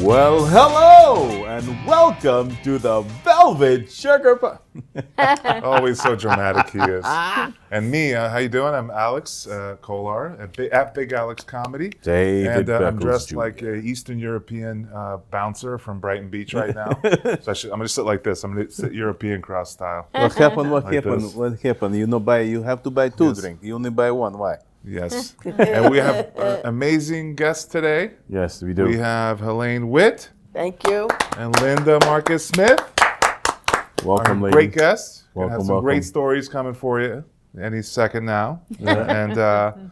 Well, hello and welcome to the Velvet Sugar Always so dramatic he is. And me, how you doing? I'm Alex Kolar at Big Alex Comedy. David and I'm Beckles dressed Jr. like an Eastern European bouncer from Brighton Beach right now. So I'm going to sit like this. I'm going to sit European cross style. What happened? What Like happened? this. What happened? You have to buy two Yes. drinks. You only buy one. Why? Yes. And we have amazing guests today. Yes, we do. We have Helaine Witt Thank you. and Linda Marcus Smith. Welcome, Our ladies. great guests. Gonna Welcome, have some welcome. great stories coming for you any second now. And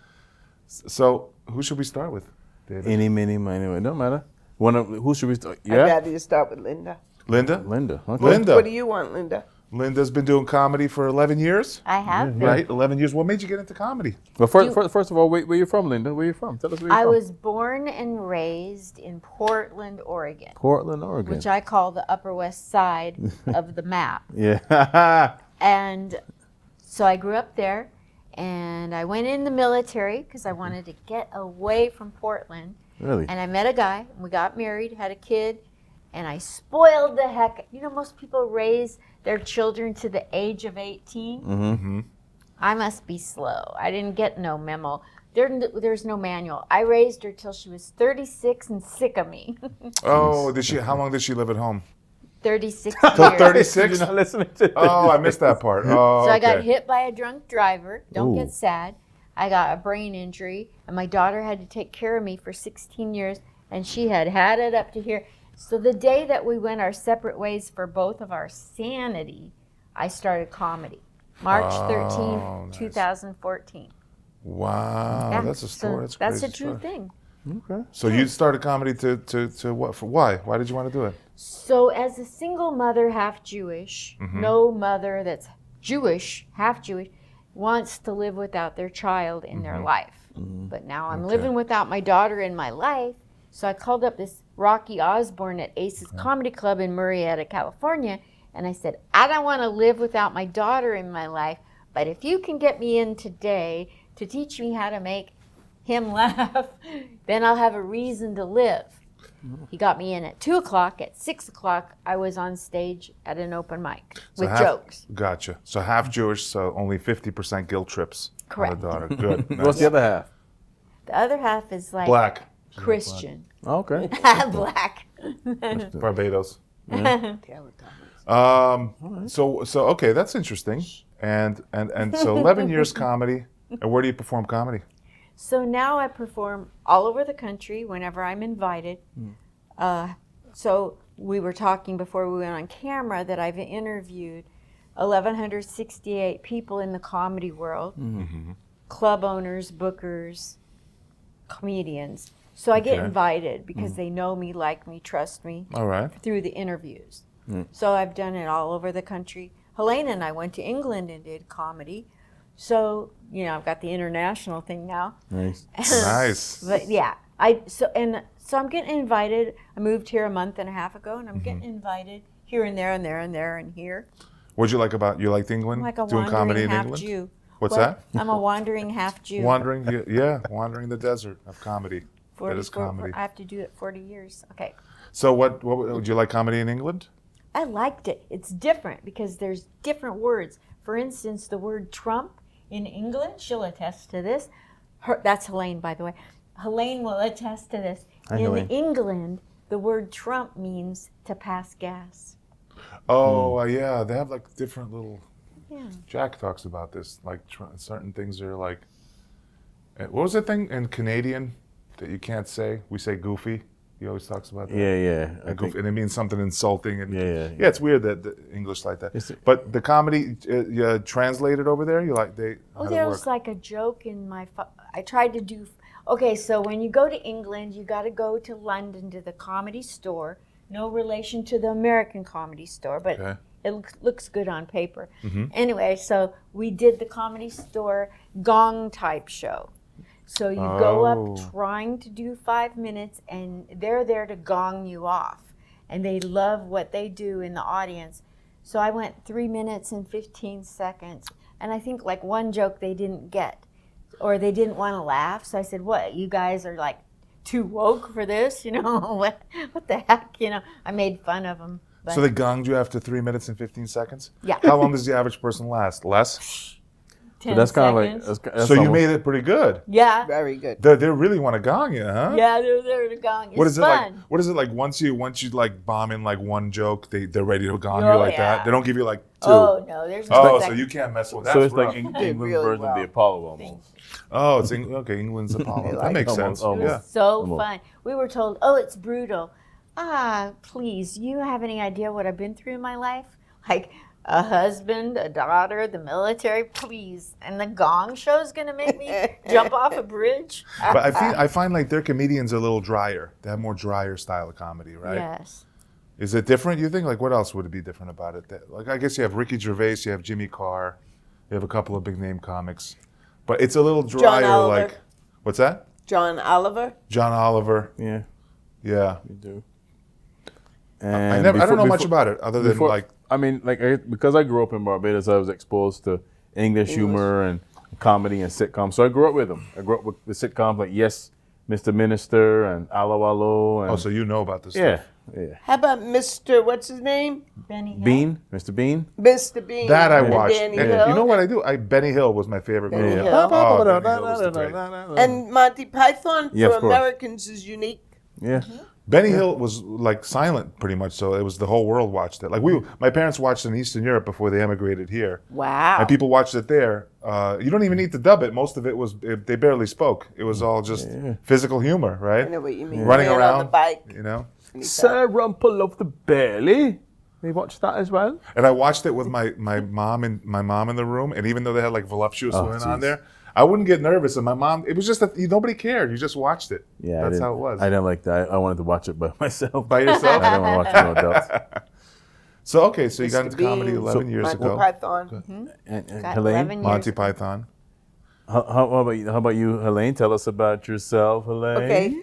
so, who should we start with, David? Any, many, miny, it don't matter. Who should we start? I'd Yeah, rather you start with Linda. Linda? Linda. Okay. Linda. What do you want, Linda? Linda's been doing comedy for 11 years, I have been. right? 11 years. What made you get into comedy? Well, first of all, where you from, Linda? Where you from? Tell us where you're I from. was born and raised in Portland, Oregon, Portland, Oregon. which I call the Upper West Side of the map. Yeah. And so I grew up there, and I went in the military because I wanted to get away from Portland. Really? And I met a guy, and we got married, had a kid, and I spoiled the heck. You know, most people raise their children to the age of 18. Mm-hmm. I must be slow. I didn't get no memo. There's no manual. I raised her till she was 36 and sick of me. Oh, how long did she live at home? 36 Till years. 36? You're not listening to Oh, I missed that part. Oh, So I got okay. hit by a drunk driver. Don't Ooh. get sad. I got a brain injury, and my daughter had to take care of me for 16 years, and she had it up to here. So the day that we went our separate ways for both of our sanity, I started comedy. March 13, nice. 2014. Wow, Yeah, that's a story. So That's that's a a crazy true story. thing. Okay. So you started comedy to what? For why? Why did you want to do it? So as a single mother, half Jewish, no mother that's Jewish, half Jewish, wants to live without their child in their life. But now I'm living without my daughter in my life. So I called up this Rocky Osborne at Aces Comedy Club in Murrieta, California, and I said, I don't want to live without my daughter in my life, but if you can get me in today to teach me how to make him laugh, then I'll have a reason to live. He got me in at 2 o'clock. At 6 o'clock, I was on stage at an open mic with jokes. Gotcha. So half Jewish, so only 50% guilt trips. Correct. On the daughter. Good. What's Nice. the other half? The other half is like Black. Christian. Okay. Black. Barbados. Right. So okay, that's interesting. And so 11 years comedy. And where do you perform comedy? So now I perform all over the country whenever I'm invited. So we were talking before we went on camera that I've interviewed 1,168 people in the comedy world, club owners, bookers, comedians. So I get Okay. invited because they know me, like me, trust me All right. through the interviews. So I've done it all over the country. Helaine and I went to England and did comedy. So, you know, I've got the international thing now. Nice. Nice. But yeah, so I'm getting invited. I moved here a month and a half ago, and I'm getting invited here and there and there and there and here. What'd you like about England? I'm like a Doing comedy wandering in half England? Jew. What's What? that? I'm a wandering half Jew. Wandering the desert of comedy. That is comedy. I have to do it 40 years. Okay. So what would you like comedy in England? I liked it. It's different because there's different words. For instance, the word Trump in England, she'll attest to this. That's Helaine, by the way. Helaine will attest to this. Hi, In Helaine. England, the word Trump means to pass gas. Oh, yeah, they have like different little. Yeah. Jack talks about this. Like certain things are like. What was the thing in Canadian that you can't say? We say goofy. He always talks about that. Yeah. I And, think, and it means something insulting. And Yeah. it's weird that the English like that. Is it- But the comedy you translated over there. You like they. Oh, how there it was work? like a joke in my. I tried to do. Okay, so when you go to England, you got to go to London to the Comedy Store. No relation to the American Comedy Store, but Okay. it looks good on paper. Anyway, so we did the Comedy Store gong type show. So you go Oh. up trying to do 5 minutes, and they're there to gong you off. And they love what they do in the audience. So I went 3 minutes and 15 seconds. And I think like one joke they didn't get, or they didn't want to laugh. So I said, what, you guys are like too woke for this, what the heck, I made fun of them. But So they gonged you after 3 minutes and 15 seconds? Yeah. How long does the average person last? Less? 10 So that's kind seconds. of like. That's So you almost- made it pretty good. Yeah. Very good. They really want to gong you, huh? Yeah, they're there to gong. It's What is it fun. like? What is it like? Once you like bomb in like one joke, they're ready to gong you Oh, like that. yeah. They don't give you like two. Oh, no, there's no Oh, so second. you can't mess with that. So it's rough. like Did England's really version of the well. Apollo almost. Oh, it's okay. England's Apollo. They That like makes it. sense. Almost. Yeah. So Come on. fun. We were told, it's brutal. Please, you have any idea what I've been through in my life? Like a husband, a daughter, the military, please. And the gong show's going to make me jump off a bridge? But I find like their comedians are a little drier. They have more drier style of comedy, right? Yes. Is it different? You think? Like, what else would it be different about it? Like, I guess you have Ricky Gervais, you have Jimmy Carr, you have a couple of big name comics, but it's a little drier. Oliver. Like, what's that? John Oliver. John Oliver. Yeah, Yeah. you do. I And don't know much before- about it other than before- like. I mean, because I grew up in Barbados, I was exposed to English humor and comedy and sitcoms. So I grew up with them. I grew up with the sitcoms like Yes, Mr. Minister and Allo Allo. And Oh, so you know about this yeah, stuff. yeah. How about Mr. What's his name? Benny Hill. Bean, Mr. Bean. Mr. Bean. That I and watched. Danny And Hill. you know what I do? Benny Hill was my favorite Benny movie. Hill. Oh, Benny Hill was the great. And Monty Python Yeah, for of course. Americans is unique. Yeah. Benny Hill was like silent pretty much, so it was the whole world watched it. Like my parents watched it in Eastern Europe before they emigrated here. Wow. And people watched it there. You don't even need to dub it. Most of it was they barely spoke. It was all just physical humor, right? I know what you mean. Running Man around, on the bike. you know. Sir Rumple of the Belly. They watched that as well. And I watched it with my mom in the room. And even though they had like voluptuous women on jeez. there, I wouldn't get nervous. And my mom, it was just that nobody cared. You just watched it. Yeah, That's how it was. I didn't like that. I wanted to watch it by myself. By yourself. I didn't want to watch no adults. So okay, so you got Mr. into comedy Bean, 11 years Michael ago. Python. And Got Helaine, 11 years. Monty Python. how about you, Helaine? Tell us about yourself, Helaine. Okay.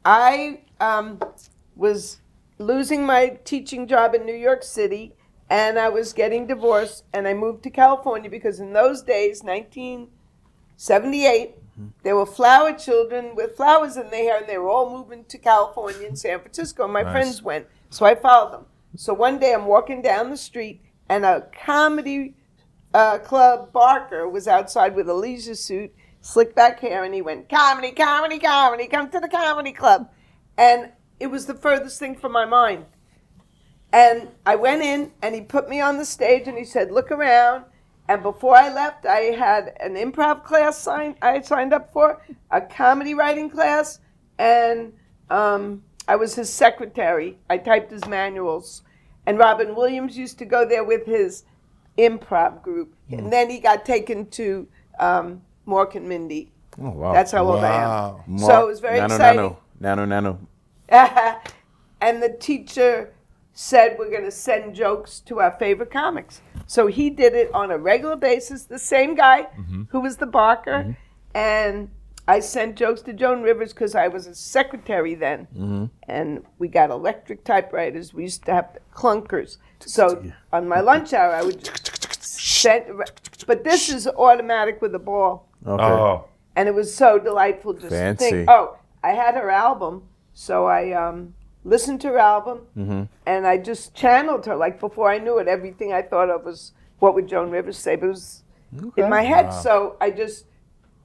I was losing my teaching job in New York City, and I was getting divorced, and I moved to California because in those days, 1978, there were flower children with flowers in their hair, and they were all moving to California and San Francisco. And my Nice. friends went, so I followed them. So one day I'm walking down the street, and a comedy club barker was outside with a leisure suit, slick back hair, and he went, "Comedy, comedy, comedy, come to the comedy club." And it was the furthest thing from my mind. And I went in, and he put me on the stage, and he said, "Look around." And before I left, I had an improv class I signed up for, a comedy writing class, and I was his secretary. I typed his manuals. And Robin Williams used to go there with his improv group. And then he got taken to Mork and Mindy. Oh, wow. That's how old I Wow. am. So it was very exciting. Nano. And the teacher said, "We're going to send jokes to our favorite comics." So he did it on a regular basis, the same guy who was the barker. And I sent jokes to Joan Rivers because I was a secretary then. And we got electric typewriters. We used to have clunkers. So on my lunch hour, I would send. But this is automatic with a ball. Okay. Oh, And it was so delightful just to Fancy. think, oh, I had her album. So I listened to her album, and I just channeled her. Like before I knew it, everything I thought of was, what would Joan Rivers say? But it was in my head. So I just,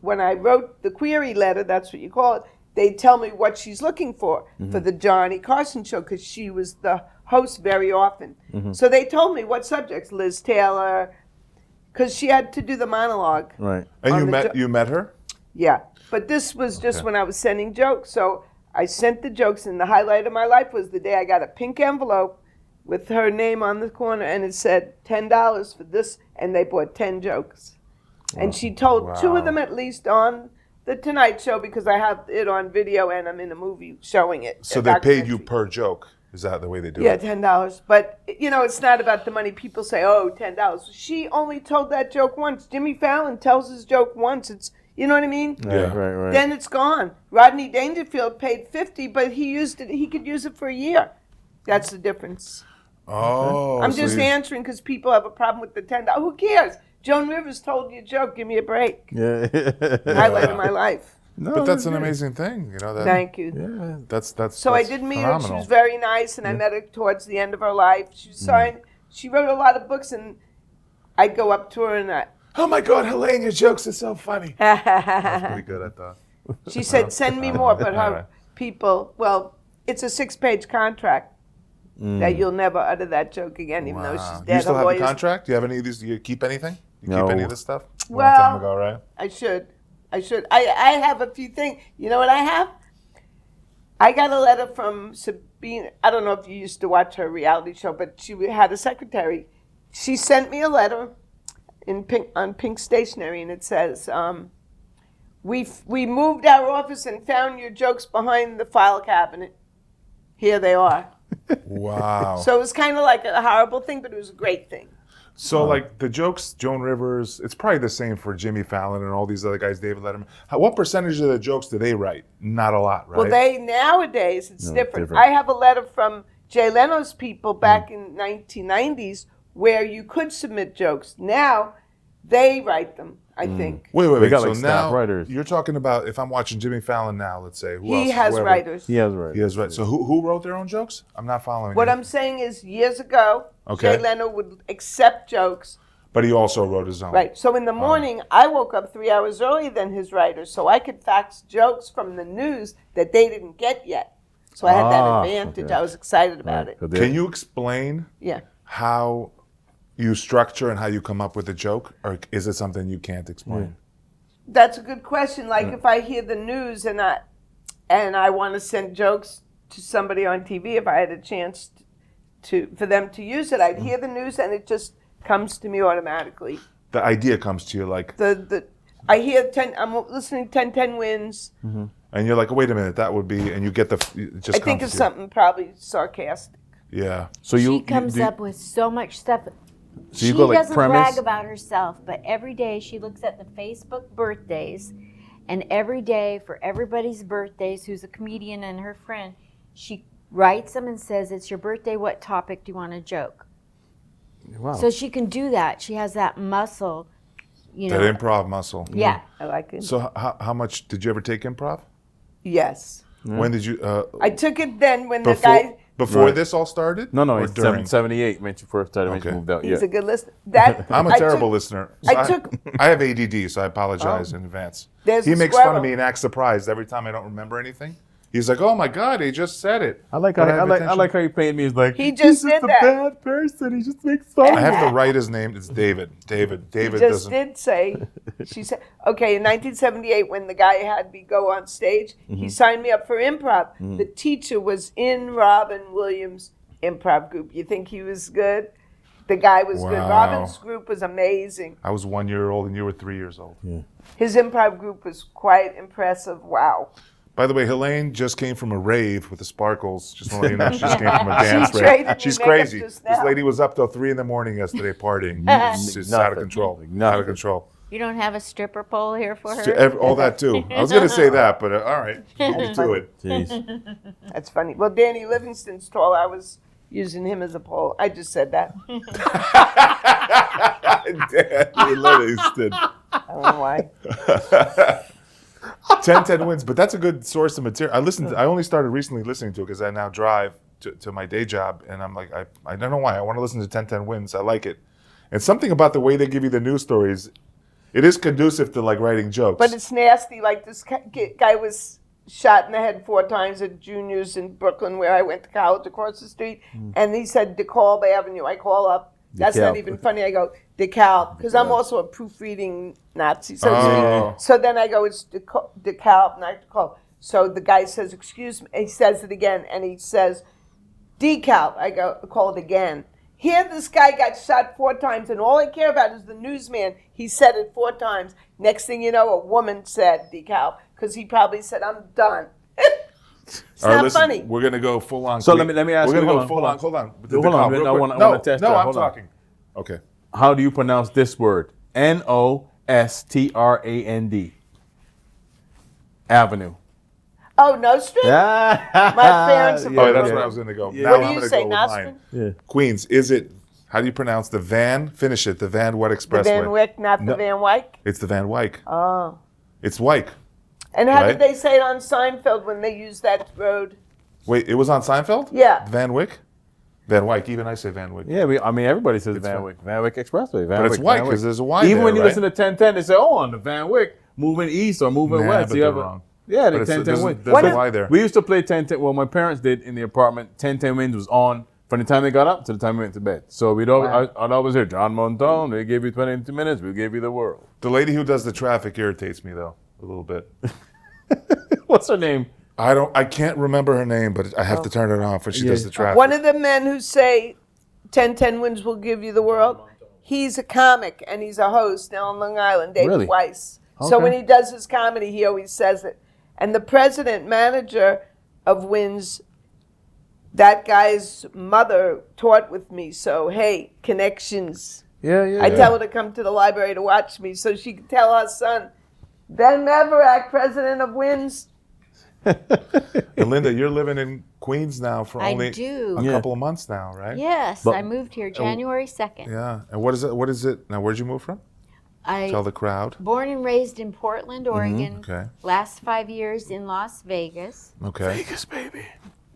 when I wrote the query letter, that's what you call it, they tell me what she's looking for the Johnny Carson show, because she was the host very often. So they told me what subjects, Liz Taylor, because she had to do the monologue. Right. and On you the met jo- you met her? Yeah, but this was just when I was sending jokes. So I sent the jokes, and the highlight of my life was the day I got a pink envelope with her name on the corner, and it said $10 for this, and they bought 10 jokes. And she told two of them at least on The Tonight Show, because I have it on video and I'm in a movie showing it. So a they paid you documentary. per joke. Is that the way they do Yeah, it? $10. But, you know, it's not about the money. People say, oh, $10. She only told that joke once. Jimmy Fallon tells his joke once. It's, you know what I mean? Yeah. Right. Then it's gone. Rodney Dangerfield paid $50, but he used it. He could use it for a year. That's the difference. Oh, I'm so just you- answering because people have a problem with the $10. Who cares? Joan Rivers told you a joke. Give me a break. Yeah. Highlight of my life. No, But that's an great. amazing thing, you know. That, Thank you. Yeah. That's So I that's did meet her. And she phenomenal. was very nice, and I met her towards the end of her life. She signed. She wrote a lot of books, and I'd go up to her and Oh my God, Helaine, your jokes are so funny. That's pretty good, I thought. she said, "Send me more." But her people, well, it's a 6-page contract that you'll never utter that joke again, even though she's Do dead. you still Her have the lawyers- contract? Do you have any of these? Do you keep anything? You No. keep any of this stuff? Well, Long time ago, right? I should. I have a few things. You know what I have? I got a letter from Sabine. I don't know if you used to watch her reality show, but she had a secretary. She sent me a letter in pink stationery, and it says, we moved our office and found your jokes behind the file cabinet. Here they are. Wow. So it was kind of like a horrible thing, but it was a great thing. So, like, the jokes, Joan Rivers, it's probably the same for Jimmy Fallon and all these other guys, David Letterman. What percentage of the jokes do they write? Not a lot, right? Well, nowadays, it's No, different. different. I have a letter from Jay Leno's people back in 1990s where you could submit jokes. Now, they write them, I think. Wait. got, So like, staff now, writers. you're talking about, if I'm watching Jimmy Fallon now, let's say, who He else? has Whoever. writers. He has right. He has right. So who wrote their own jokes? I'm not following What you. I'm saying is, years ago, Okay. Jay Leno would accept jokes. But he also wrote his own. Right. So in the morning, I woke up 3 hours earlier than his writers, so I could fax jokes from the news that they didn't get yet. So I had that advantage. okay. I was excited about it. Can you explain Yeah. how you structure and how you come up with a joke? Or is it something you can't explain? That's a good question. Like if I hear the news and I want to send jokes to somebody on TV, if I had a chance for them to use it, I'd hear the news and it just comes to me automatically. The idea comes to you like, I hear I'm listening to 10 Wins. and you're like, wait a minute, that would be, and you get it just I think comes it's to you. something probably sarcastic. Yeah. So She comes up with so much stuff. So you She go like doesn't premise. brag about herself, but every day she looks at the Facebook birthdays, and every day for everybody's birthdays, who's a comedian and her friend, she writes them and says, "It's your birthday. What topic do you want to joke?" Wow. So she can do that. She has that muscle, you know. That improv muscle. Yeah. I like it. So how much did you ever take improv? Yes. When did you? I took it then when the before guy, before Right. this all started? no, Or it's during? 78 when you first started, when Okay. you moved out. he's Yeah. a good listener. That I'm a I terrible took- listener. I took- I have ADD, so I apologize in advance. There's He a makes fun squirrel. of me and acts surprised every time I don't remember anything. He's like, "Oh my God, he just said it." I like But how have I attention. like how you paint me as like He he's just did a that. bad person. He just makes fun. I have to write his name. It's David. David just doesn't. did say, she said, okay, in 1978 when the guy had me go on stage, he signed me up for improv. The teacher was in Robin Williams' improv group. You think he was good? The guy was good. Wow. Robin's group was amazing. I was 1 year old and you were 3 years old. His improv group was quite impressive. Wow. By the way, Helaine just came from a rave with the Sparkles. Just want to let you know, she just came from a dance traded me rave. She's makeup crazy. just This now. lady was up till 3 in the morning yesterday partying. It's just out of Nothing. control. Nothing. Out of control. You don't have a stripper pole here for her? All that too. I was going to say that, but all right. Beat me to it. Jeez. That's funny. Well, Danny Livingston's tall. I was using him as a pole. I just said that. Danny Livingston. I don't know why. 10 wins, but that's a good source of material. I only started recently listening to it because I now drive to my day job, and I'm like, I don't know why. I want to listen to 10 wins. I like it. And something about the way they give you the news stories, it is conducive to like writing jokes. But it's nasty. Like this guy was shot in the head 4 times at Junior's in Brooklyn, where I went to college across the street. And he said DeKalb Avenue. I call up. That's not DeKalb. even funny. I go DeKalb because I'm also a proofreading Nazi. So, Oh. so then I go, it's DeKalb, not DeKalb. So the guy says, excuse me. He says it again, and he says DeKalb. I go, call it again. Here, this guy got shot 4 times, and all I care about is the newsman. He said it 4 times. Next thing you know, a woman said DeKalb because he probably said, "I'm done." It's All right, not listen, funny. We're gonna go full on. So let me ask We're you. gonna Hold go on, full hold on. on. Hold on. Hold on, real I quick. wanna test no, that. I'm Hold on. talking. Okay. How do you pronounce this word? Nostrand. Avenue. Oh, Nostrum? Yeah. My parents are Oh, that's Yeah. where I was gonna go. Yeah. Now What do I'm you gonna say, go with Nostrum? mine. Yeah. Queens, is it? How do you pronounce the Van? Finish it. The Van what The Expressway? Van Wyck, not the No. Van Wyck? It's the Van Wyck. Oh. It's Wyck. And how Right? did they say it on Seinfeld when they used that road? Wait, it was on Seinfeld? Yeah. Van Wyck? Van Wyck. Even I say Van Wyck. Yeah, everybody says Van Wyck. Van Wyck Expressway. Van But it's Wyck, white Van Wyck. because there's a Y Even there, when you right? listen to 1010, they say, "Oh, on the Van Wyck, moving east or moving Nah, west." but You they're have wrong. Yeah, the But 1010 win. there's a Y there. We used to play 1010. Well, my parents did in the apartment. 1010 wins was on from the time they got up to the time we went to bed. So we'd always, I'd always hear John Montone. They gave you 22 minutes. We gave you the world. The lady who does the traffic irritates me though a little bit. What's her name? I can't remember her name, but I have to turn it off when she does the traffic. One of the men who say 1010 wins will give you the world, he's a comic and he's a host now on Long Island, David Really? Weiss. So Okay. when he does his comedy, he always says it. And the president manager of Wins, that guy's mother taught with me. So, hey, connections. Yeah. I tell her to come to the library to watch me so she can tell her son, Ben Meverack, president of Wins. And Linda, you're living in Queens now for I only do. a Yeah. couple of months now, right? Yes, But- I moved here January 2nd. Yeah. And what is it? What is it? Now, where'd you move from? I Tell the crowd. born and raised in Portland, Oregon. Okay. Last 5 years in Las Vegas, Okay. Vegas, baby.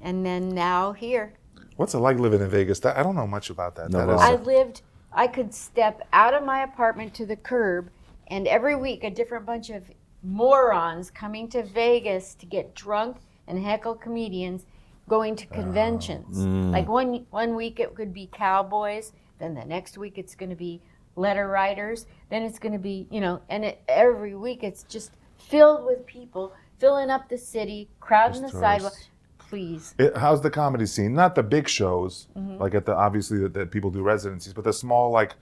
and then now here. What's it like living in Vegas? I don't know much about that. No, That well, is- I could step out of my apartment to the curb, and every week a different bunch of morons coming to Vegas to get drunk and heckle comedians going to conventions. Like one week it could be cowboys, then the next week it's going to be letter writers, then it's going to be, and every week it's just filled with people filling up the city, crowding the Just sidewalk. tourists. Please. How's the comedy scene? Not the big shows, like at the obviously that people do residencies, but the small like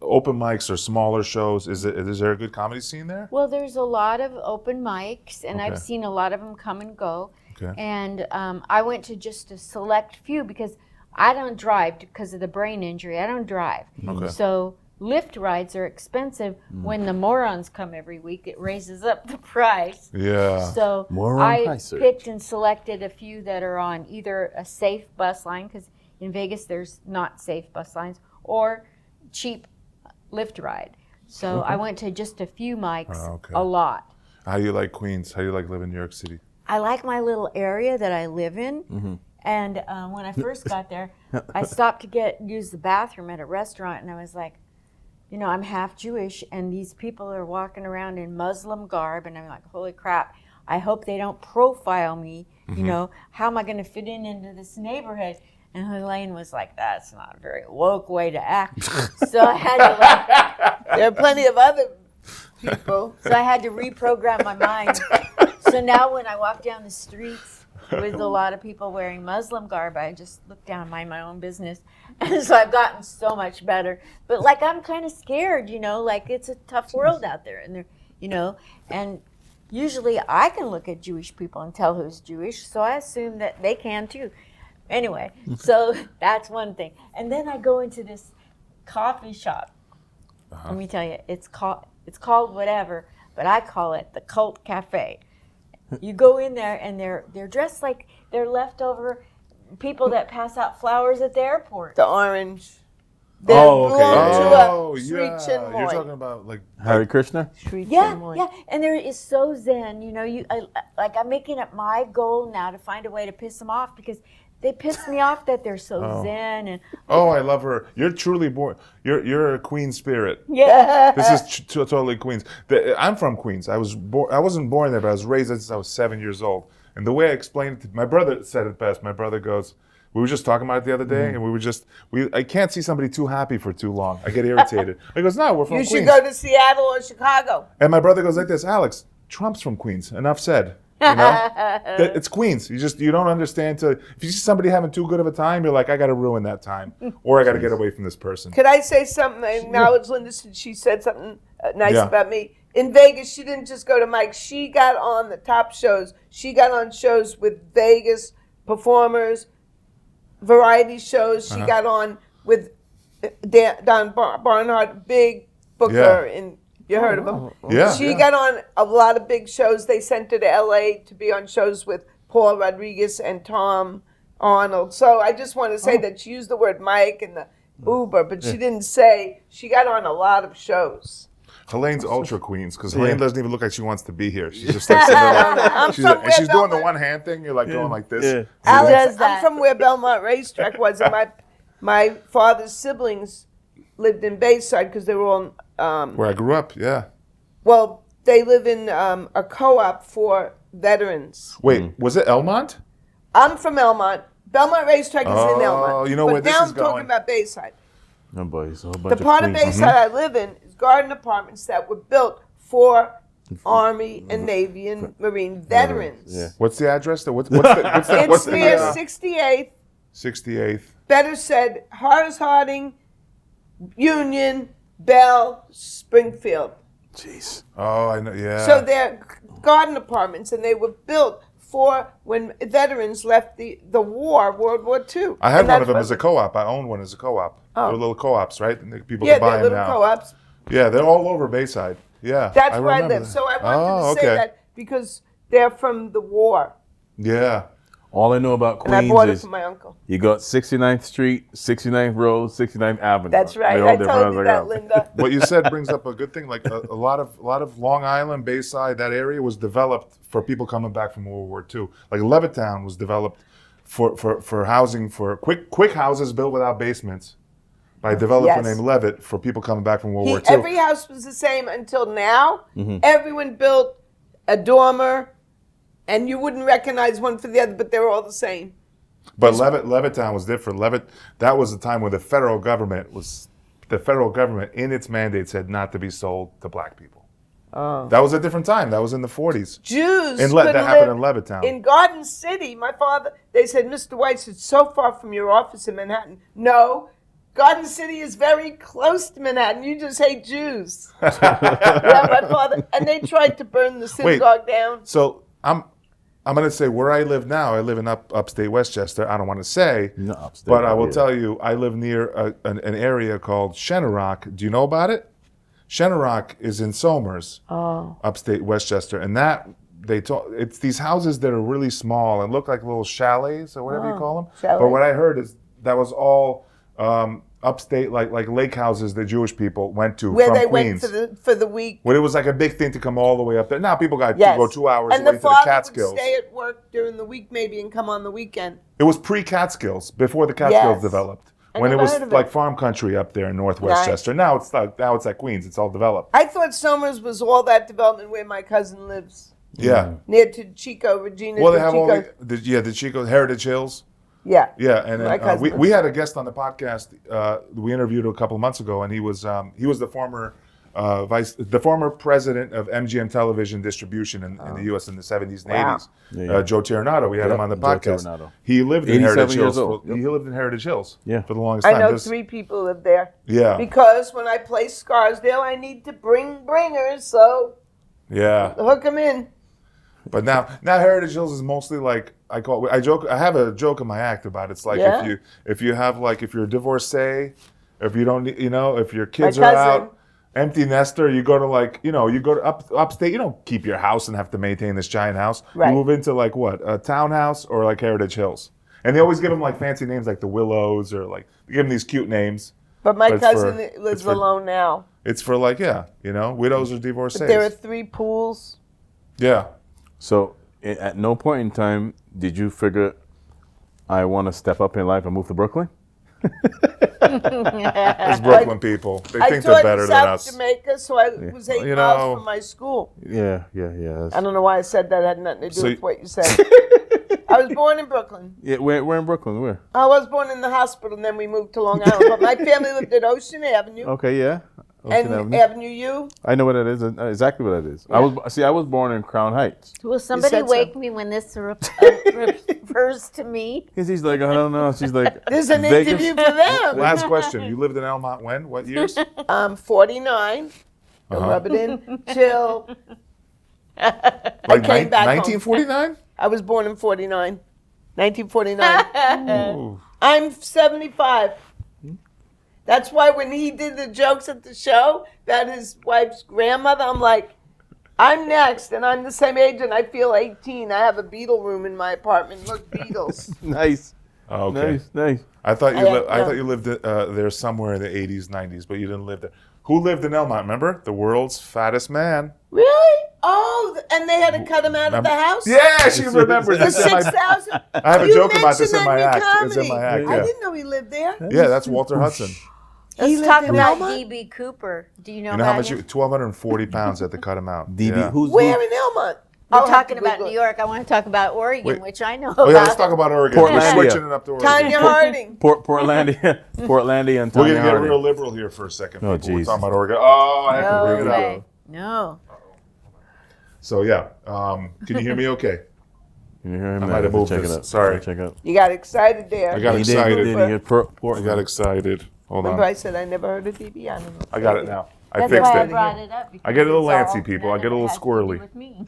open mics or smaller shows. Is there a good comedy scene there? Well, there's a lot of open mics, and Okay. I've seen a lot of them come and go. Okay. And I went to just a select few because I don't drive because of the brain injury. I don't drive. Okay. So Lyft rides are expensive. When the morons come every week, it raises up the price. Yeah. So Moron I price surge. picked and selected a few that are on either a safe bus line, because in Vegas there's not safe bus lines, or cheap Lyft ride. So I went to just a few mics, Oh, okay. a lot. How do you like Queens? How do you like living in New York City? I like my little area that I live in. And when I first got there, I stopped to use the bathroom at a restaurant, and I was like, I'm half Jewish, and these people are walking around in Muslim garb, and I'm like, holy crap, I hope they don't profile me. How am I going to fit into this neighborhood? And Helaine was like, that's not a very woke way to act. So I had to There are plenty of other people. So I had to reprogram my mind. So now when I walk down the streets with a lot of people wearing Muslim garb, I just look down, mind my own business. And so I've gotten so much better. But like I'm kind of scared, like it's a tough world out there. And and usually I can look at Jewish people and tell who's Jewish. So I assume that they can too. Anyway, so that's one thing. And then I go into this coffee shop. Let me tell you, it's called whatever, but I call it the Cult Cafe. You go in there and they're dressed like they're leftover people that pass out flowers at the airport. The orange. Oh, okay, Oh, Sri yeah. Chinmoy. You're talking about like Hare Krishna? Sri Yeah, Chinmoy. yeah, and there is so zen. I'm making it my goal now to find a way to piss them off because they piss me off that they're so zen and oh, I love her. You're truly born. You're a Queen spirit. yeah. This is totally Queens. I'm from Queens. I wasn't born there, but I was raised there since I was 7 years old. And the way I explained it, my brother said it best. My brother goes, we were just talking about it the other day, and I can't see somebody too happy for too long. I get irritated. He goes, no, we're from You Queens. should go to Seattle or Chicago. And my brother goes like this, Alex, Trump's from Queens. Enough said. It's Queens. You don't understand if you see somebody having too good of a time, you're like, I got to ruin that time, or I got to get away from this person. Could I say something? I acknowledge Linda since she said something nice Yeah. about me. In Vegas, she didn't just go to Mike. She got on the top shows. She got on shows with Vegas performers, variety shows. She got on with Don Barnhart, big booker, and you heard of him. Yeah. She got on a lot of big shows. They sent her to L.A. to be on shows with Paul Rodriguez and Tom Arnold. So I just want to say that she used the word Mike and the Uber, but she didn't say she got on a lot of shows. Helane's ultra queens because Helaine doesn't even look like she wants to be here. She's just like sitting there, and she's doing the one hand thing. You're like going like this. Yeah. Alex, does that. I'm from where Belmont Racetrack was, and my father's siblings lived in Bayside because they were all, Where I grew up, yeah. well, they live in a co-op for veterans. Wait, was it Elmont? I'm from Elmont. Belmont Racetrack is in Elmont. Oh, you know but where this now is I'm talking going. about Bayside. Oh boy, it's a whole bunch The of part of queens. Bayside I live in is garden apartments that were built for Army and Navy and Marine veterans. Yeah. What's the address? What's the It's near 68th. 68th. Better said, Horace Harding, Union, Bell, Springfield. Jeez. Oh, I know. Yeah. So they're garden apartments, and they were built for when veterans left the war, World War II. I had And one that's of them what- as a co-op. I owned one as a co-op. Oh. They're little co-ops, right? And people Yeah, can buy they're them little now. co-ops. Yeah, they're all over Bayside. Yeah. That's where I remember live. that. So I wanted to say that because they're from the war, Yeah. All I know about and I Queens bought it is from my uncle. you got 69th Street, 69th Road, 69th Avenue. That's right. They're all I different. told you was that, like, Linda. What you said brings up a good thing. Like a lot of Long Island, Bayside, that area was developed for people coming back from World War II. Like Levittown was developed for housing for quick houses built without basements by a developer Yes. named Levitt for people coming back from World War II. Every house was the same until now. Everyone built a dormer, and you wouldn't recognize one for the other, but they were all the same. But Levittown was different. That was the time where the federal government in its mandate said not to be sold to black people. Oh. That was a different time. That was in the 40s. Jews That couldn't happened live in Levittown. in Garden City. My father, they said, Mr. Weiss, it's so far from your office in Manhattan. No, Garden City is very close to Manhattan. You just hate Jews. Yeah, my father, and they tried to burn the synagogue down. So I'm going to say where I live now. I live in upstate Westchester. I don't want to say, Not upstate, but I will yeah. tell you, I live near an area called Shenorock. Do you know about it? Shenorock is in Somers, upstate Westchester, and it's these houses that are really small and look like little chalets or whatever you call them. Chalet. But what I heard is that was all upstate, like lake houses that Jewish people went to Where from they Queens. went for the week. When it was like a big thing to come all the way up there. Now people got Yes. to go 2 hours and away the to the father Catskills. would stay at work during the week maybe and come on the weekend. It was pre-Catskills, before the Catskills Yes. developed. I When it never was heard of like it. farm country up there in North Right. Westchester. Now it's at Queens. It's all developed. I thought Somers was all that development where my cousin lives, Yeah. near to Chico, Regina. Well, they to have all Chico. the Chico Heritage Hills. Yeah. Yeah, and My then, cousin we had a guest on the podcast. We interviewed a couple of months ago, and he was the former president of MGM Television Distribution in the U.S. in the 70s and Wow. 80s. Yeah. Joe Terranato. We had Yep, him on the Joe podcast. Terranato. He lived in 87 Heritage years Hills. old. He lived in Heritage Hills. Yeah. For the longest I time. know There's- 3 people live there. Yeah. Because when I play Scarsdale, I need to bring bringers, so Yeah. hook them in. But now Heritage Hills is mostly like I have a joke in my act about it. It's like Yeah? if you're a divorcee, if you don't if your kids My are cousin. out, empty nester, you go to upstate. You don't keep your house and have to maintain this giant house. Right. You move into like what, a townhouse or like Heritage Hills, and they always give them like fancy names like the Willows or like they give them these cute names. But my But it's cousin it's lives for- alone now. It's for like widows or divorcees. But there are 3 pools. Yeah. So at no point in time did you figure I want to step up in life and move to Brooklyn? It's Brooklyn people. They I think they're taught better in than South us. Jamaica, so I was 8 You miles know- from my school. Yeah. I don't know why I said that. It had nothing to do So with what you said. I was born in Brooklyn. Yeah, we're in Brooklyn. Where? I was born in the hospital, and then we moved to Long Island. But my family lived at Ocean Avenue Okay, yeah. Ocean and Avenue. Avenue U. I know what that is. Exactly what that is. I was born in Crown Heights. Will somebody said so. wake me when this refers to me? Cause he's like, I don't know. She's like, There's an Vegas? interview for them. Last question. You lived in Elmont when? What years? 49. Don't rub it in. Till Like came back home. 1949? I was born in 49. 1949. I'm 75. That's why when he did the jokes at the show about his wife's grandmother, I'm like, I'm next, and I'm the same age, and I feel 18. I have a Beatle room in my apartment. Look, Beatles. nice, Oh, okay. nice. I thought I you lived there somewhere in the 80s, 90s, but you didn't live there. Who lived in Elmont? Remember the world's fattest man? Really? Oh, and they had to cut him out of the house? Yeah, she remembers. For It's in my- 6,000? I have a You joke about this in mentioned my that act. in It's in my comedy. act. I Yeah, didn't know he lived there. yeah, that's Walter Hudson. He's lived talking in about Elmont? D.B. Cooper. Do you know You know about how much? him? 1,240 pounds had to cut him out. DB, Yeah. who's Where in Elmont? We're I'll have talking to about Google New it. York. I want to talk about Oregon, Wait. which I know Oh yeah, about. let's talk about Oregon. We're Portlandia. switching it up to Oregon. Tanya Harding. Portlandia, Portlandia, and We're Tanya gonna get Harding. real liberal here for a second. Oh, people. We're geez. talking about Oregon. Oh, I have to No bring it way. up. No. So yeah, can you hear me? Okay. Can you hear him? I might have moved Check this. it out. Sorry. Check it out. You got excited there. I got He did, excited. he did. He had I Portland. got excited. Hold Remember on. I said I never heard of DB? I don't know. I got it now. I That's fixed why I it. brought it up. I get a little because it's antsy, all- people. I none get a of it little has to do squirrely. with me.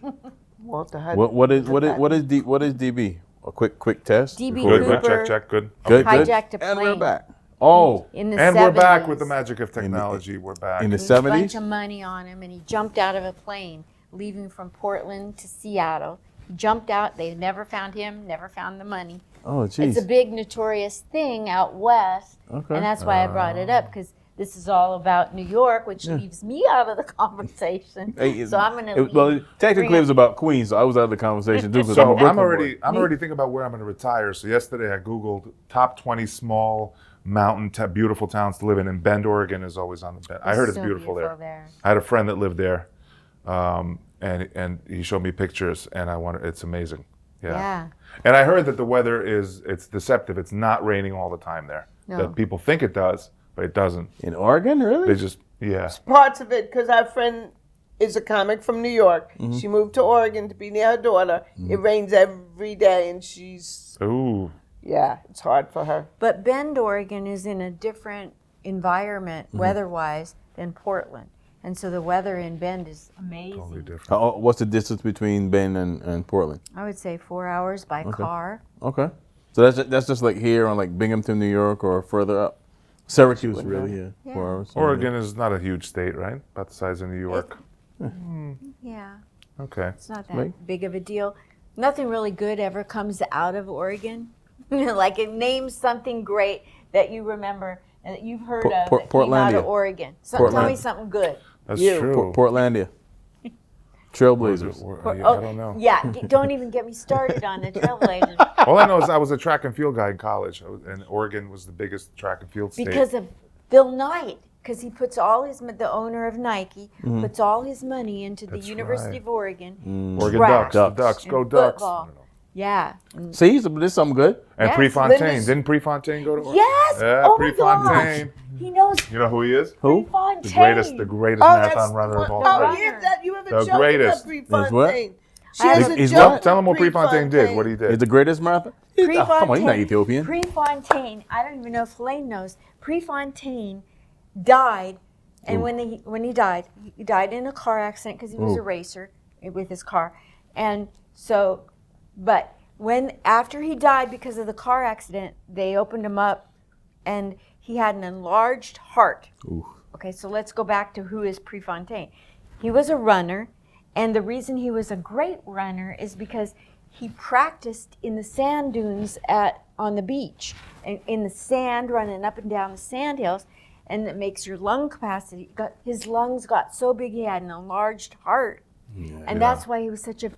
Walter Hudson. What is DB? A quick test. DB before we Good, go? good. Cooper. Check. Good. Good, good. Hijacked a And we're plane. back. Oh, In the And 70s. we're back with the magic of technology. We're back. in the There was a bunch '70s. of money on him, and he jumped out of a plane leaving from Portland to Seattle. He jumped out. They never found him, never found the money. Oh, It's a jeez. big notorious thing out west, Okay. and that's why I brought it up, because this is all about New York, which leaves me out of the conversation. Hey, So I'm going Well, technically it was about Queens, so I was out of the conversation too. 'Cause So I'm a Brooklyn boy. I'm already thinking about where I'm going to retire. So yesterday I Googled top 20 small mountain beautiful towns to live in, and Bend, Oregon is always on the bed. I heard it's so beautiful there. there. I had a friend that lived there, and he showed me pictures, and it's amazing. Yeah. And I heard that the weather it's deceptive. It's not raining all the time there. No. That people think it does, but it doesn't. In Oregon, really? They just Parts of it, because our friend is a comic from New York. Mm-hmm. She moved to Oregon to be near her daughter. It rains every day, and she's, Ooh. yeah, it's hard for her. But Bend, Oregon is in a different environment weather-wise than Portland. And so the weather in Bend is amazing. Totally different. What's the distance between Bend and Portland? I would say 4 hours by car. Okay, so that's just like here on like Binghamton, New York, or further up. Syracuse, really, yeah. Yeah. 4 hours. Oregon is not a huge state, right? About the size of New York. Yeah, Okay. it's not that Right. big of a deal. Nothing really good ever comes out of Oregon. Like it names something great that you remember and that you've heard of that came out Portlandia. of Oregon. So tell me Portland. something good. That's You. true. Portlandia. Trailblazers. I don't know. Yeah, don't even get me started on the Trailblazers. All I know is I was a track and field guy in college, and Oregon was the biggest track and field state. Because of Phil Knight, because he puts all his, the owner of Nike, puts all his money into the That's University right. of Oregon. Oregon track Ducks, the Ducks, and go Ducks. football. Yeah. And See, there's something good. And Yes, Prefontaine. Linda's- Didn't Prefontaine go to Oregon? yes! Yeah, Oh my Prefontaine. gosh! He knows You know who he is? Who? Prefontaine. The greatest Oh, that's marathon runner of all oh, time. yeah, that you have a The joke greatest. about Prefontaine. what? She has Is- a is joke what? Tell him what with Prefontaine did. What he Is did. the greatest marathon? Oh, come on, he's not Ethiopian. Prefontaine. I don't even know if Helaine knows. Prefontaine died, and when he died in a car accident because he was a racer with his car, and so, but after he died because of the car accident, they opened him up, and he had an enlarged heart. Ooh. Okay, so let's go back to who is Prefontaine. He was a runner, and the reason he was a great runner is because he practiced in the sand dunes on the beach, in the sand, running up and down the sand hills, and it makes your lung capacity. His lungs got so big he had an enlarged heart, and that's why he was such a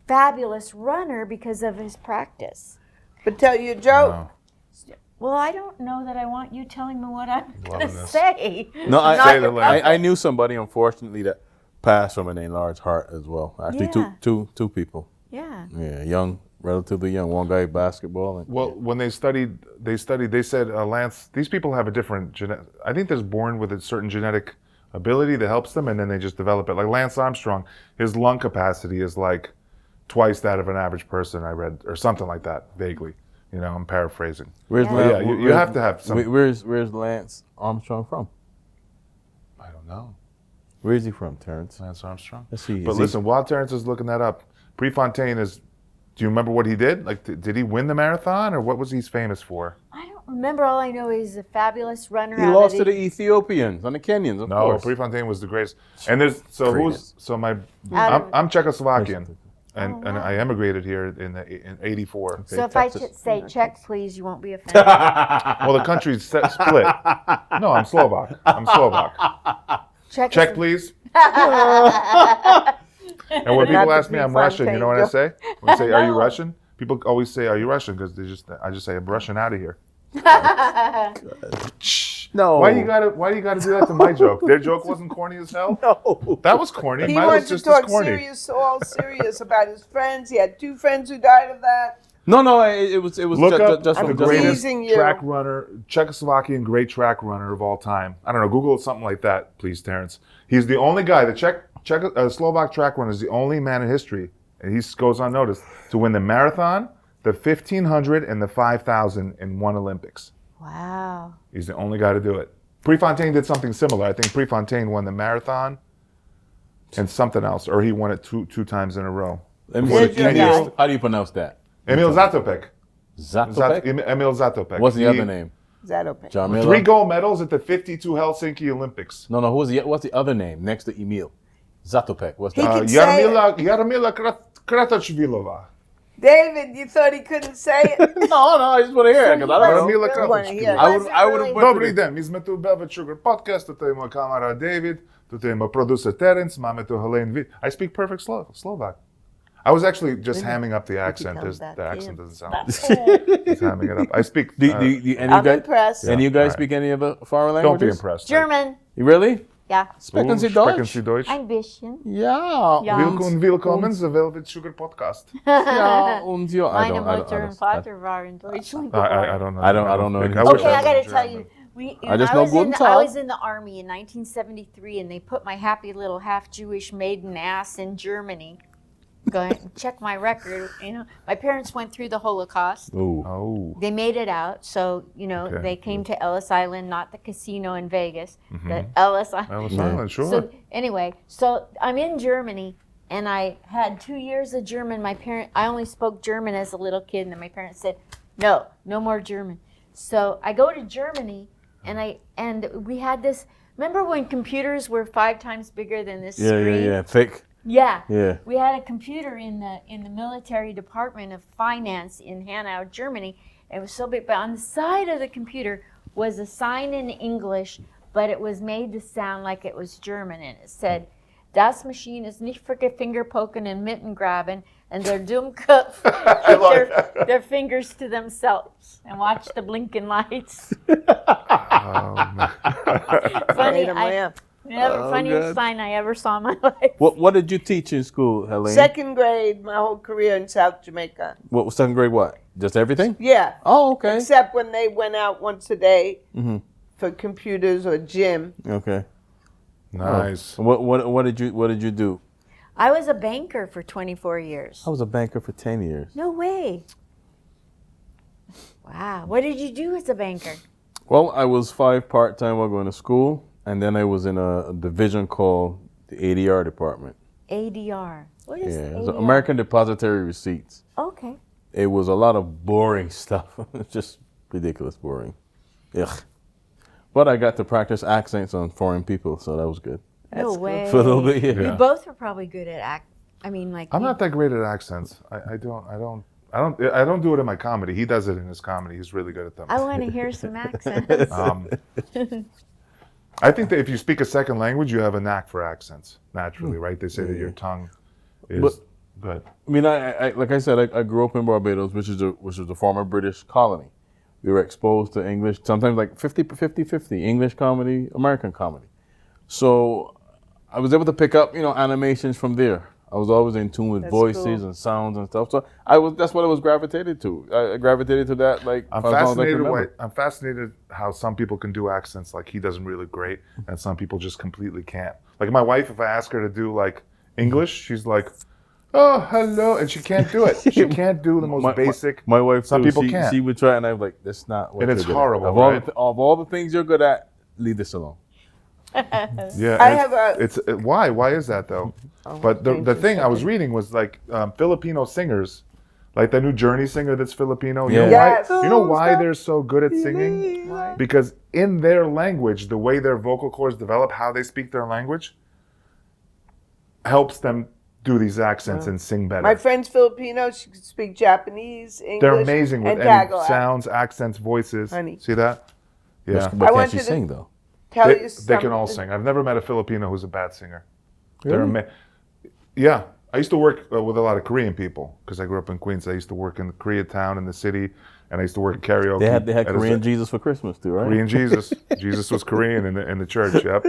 fabulous runner because of his practice. But tell you a joke. Wow. Well, I don't know that I want you telling me what I'm going to Loving this. say. No, Say the last. I knew somebody, unfortunately, that passed from an enlarged heart as well. Actually, Yeah. two people. Yeah. Yeah, young, relatively young. One guy basketball. And, Well, when they studied, they said, Lance, these people have a different I think they're born with a certain genetic ability that helps them, and then they just develop it. Like Lance Armstrong, his lung capacity is like twice that of an average person, I read, or something like that, vaguely. You know, I'm paraphrasing. where's Yeah. Lance? Yeah, you have to have some. Where's Lance Armstrong from? I don't know. Where is he from, Terrence? Lance Armstrong. Let's see. But is he- listen, while Terrence is looking that up, Prefontaine is. Do you remember what he did? Like, did he win the marathon, or what was he famous for? I don't remember. All I know is he's a fabulous runner. he out lost of to the Ethiopians and the Kenyans, of No, course. Prefontaine was the greatest. And there's so Greatest. who's so my Out of- I'm Czechoslovakian. and wow. I emigrated here in '84. So if Texas. I say check, please, you won't be offended. Well, the country's split. No, I'm Slovak. Check, please. And when people ask me I'm Russian, you know what I say? When I say, "Are you Russian?" People always say, "Are you Russian?" Because I just say, "I'm Russian out of here." No. Why you gotta do that to my joke? Their joke wasn't corny as hell. No. That was corny. He Mine wanted was to just as talk corny. all serious about his friends. He had 2 friends who died of that. No. It was Look up just the I'm greatest teasing you. track runner, Czechoslovakian great track runner of all time. I don't know. Google something like that, please, Terrence. He's the only guy. The Slovak track runner is the only man in history, and he goes unnoticed, to win the marathon, the 1500, and the 5000 in one Olympics. Wow. He's the only guy to do it. Prefontaine did something similar. I think Prefontaine won the marathon and something else, or he won it two times in a row. Let me Where's see. your guy? How do you pronounce that? Emil Zatopek. Zatopek? Emil Zatopek. What's the other name? Zatopek. Jarmila? 3 gold medals at the 52 Helsinki Olympics. No. What's the other name next to Emil? Zatopek. What's He that? can say it. Jarmila Kratochvilova. David, you thought he couldn't say it? No, I just want to hear it because I don't know. Jarmila You wanna hear it. Kratochvilova. I would have Dobrý deň, my sme tu Velvet Sugar Podcast, toto je môj kamarát David, toto je môj producer Terence, máme tu Helaine Witt. I speak perfect Slovak. I was actually just hamming up the accent. The accent doesn't sound just hamming it up. I speak. Do any I'm of you guys? impressed. Any of you guys Alright. speak any other foreign Don't be languages? impressed. German. You really? Yeah. Sprechen Sie Sprechen Deutsch? Sie Deutsch? Ein bisschen. Ja. Ja. Willkommen zu Velvet Sugar Podcast. Ja, und ja. I Meine don't. Mutter und Vater waren Deutschland. I don't know. I don't know speak- any- I wish Okay, I was gotta German. tell you. I just know guten I Tag. was in the army in 1973, and they put my happy little half-Jewish maiden ass in Germany. Go ahead and check my record. You know, my parents went through the Holocaust. Ooh. Oh. They made it out, so Okay. they came to Ellis Island, not the casino in Vegas, the Ellis Island. Ellis Island, sure. So anyway, so I'm in Germany, and I had 2 years of German. I only spoke German as a little kid, and then my parents said, no more German. So I go to Germany, and we had this. Remember when computers were 5 times bigger than this screen? Yeah. Thick. Yeah. Yeah. We had a computer in the military department of finance in Hanau, Germany. It was so big, but on the side of the computer was a sign in English, but it was made to sound like it was German, and it said, "Das Maschine ist nicht für Fingerpoken and mitten graben, and their dumm Kopf keep their fingers to themselves and watch the blinking lights." Funny, Made him laugh. funniest God. sign I ever saw in my life. What did you teach in school, Helaine? 2nd grade, my whole career in South Jamaica. What was 2nd grade? What? Just everything? Yeah. Oh, okay. Except when they went out once a day Mhm. for computers or gym. Okay. Nice. What did you do? I was a banker for 24 years. I was a banker for 10 years. No way. Wow. What did you do as a banker? Well, I was 5 part-time while going to school, and then I was in a division called the ADR department. ADR. What is Yeah, it ADR? was American Depository Receipts. Okay. It was a lot of boring stuff. It's just ridiculous boring. Ugh. But I got to practice accents on foreign people, so that was good. No way. For a little bit, yeah. You both were probably good at I'm not that great at accents. I don't do it in my comedy. He does it in his comedy. He's really good at them. I want to hear some accents. I think that if you speak a second language, you have a knack for accents naturally, right? They say that your tongue is good. I mean, I like I said, I grew up in Barbados, which is a former British colony. We were exposed to English, sometimes like 50-50, English comedy, American comedy. So I was able to pick up, animations from there. I was always in tune with That's voices cool. and sounds and stuff. So that's what I was gravitated to. I gravitated to that I'm as long as I can fascinated. remember. I'm fascinated how some people can do accents like he does them really great, and some people just completely can't. Like my wife, if I ask her to do like English, she's like, "Oh, hello," and she can't do it. She can't do the most basic. My wife, Some too, people she, can't. She would try, and I'm like, "That's not what." And it's you're good at. horrible, Of all, right? of all the things you're good at, leave this alone. Yeah, I and have a- It's why? Why is that though? But the thing I was reading was like Filipino singers, like the new Journey singer that's Filipino. You know Yeah. Yes. why? You know why they're so good at singing? Why? Because in their language, the way their vocal cords develop, how they speak their language, helps them do these accents and sing better. My friend's Filipino. She can speak Japanese, English, They're amazing with and any Tagalog. sounds, accents, voices. Honey. See that? Yeah. But I can't she wanted to- sing though? Tell you They something. can all sing. I've never met a Filipino who's a bad singer. They're Really? Yeah. I used to work with a lot of Korean people because I grew up in Queens. I used to work in Koreatown in the city, and I used to work in karaoke. They had at a- Korean Jesus for Christmas too, right? Korean Jesus. Jesus was Korean in the church. Yep.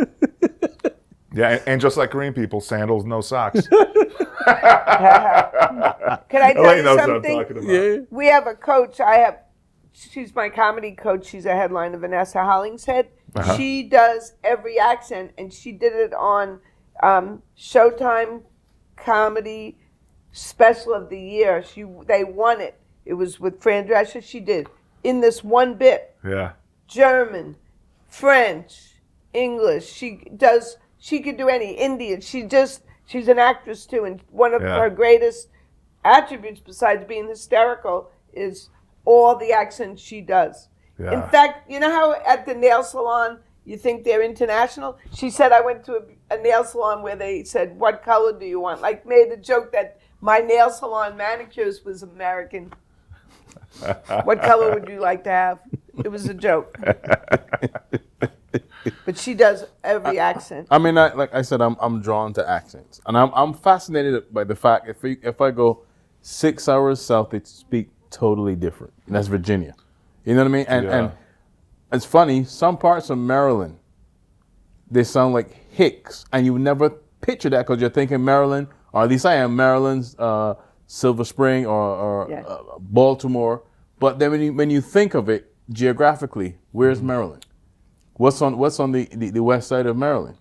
Yeah, and just like Korean people, sandals, no socks. Can I tell Helaine you knows what I'm something? talking about. Yeah. We have a coach. She's my comedy coach. She's a headliner, Vanessa Hollingshead. Uh-huh. She does every accent, and she did it on Showtime Comedy Special of the Year. They won it. It was with Fran Drescher. She did in this one bit Yeah. German, French, English. She could do any Indian. She's an actress too, and one of Yeah. her greatest attributes, besides being hysterical, is all the accents she does. Yeah. In fact, you know how at the nail salon you think they're international? She said, I went to a nail salon where they said, what color do you want? Like made a joke that my nail salon manicures was American. What color would you like to have? It was a joke. But she does every accent. I mean, like I said, I'm drawn to accents, and I'm fascinated by the fact if I go 6 hours south, they speak totally different. And that's Virginia. You know what I mean? And it's funny. Some parts of Maryland, they sound like Hicks, and you would never picture that because you're thinking Maryland, or at least I am Maryland's Silver Spring or Yeah. Baltimore. But then when you think of it geographically, where's Maryland? What's on the west side of Maryland?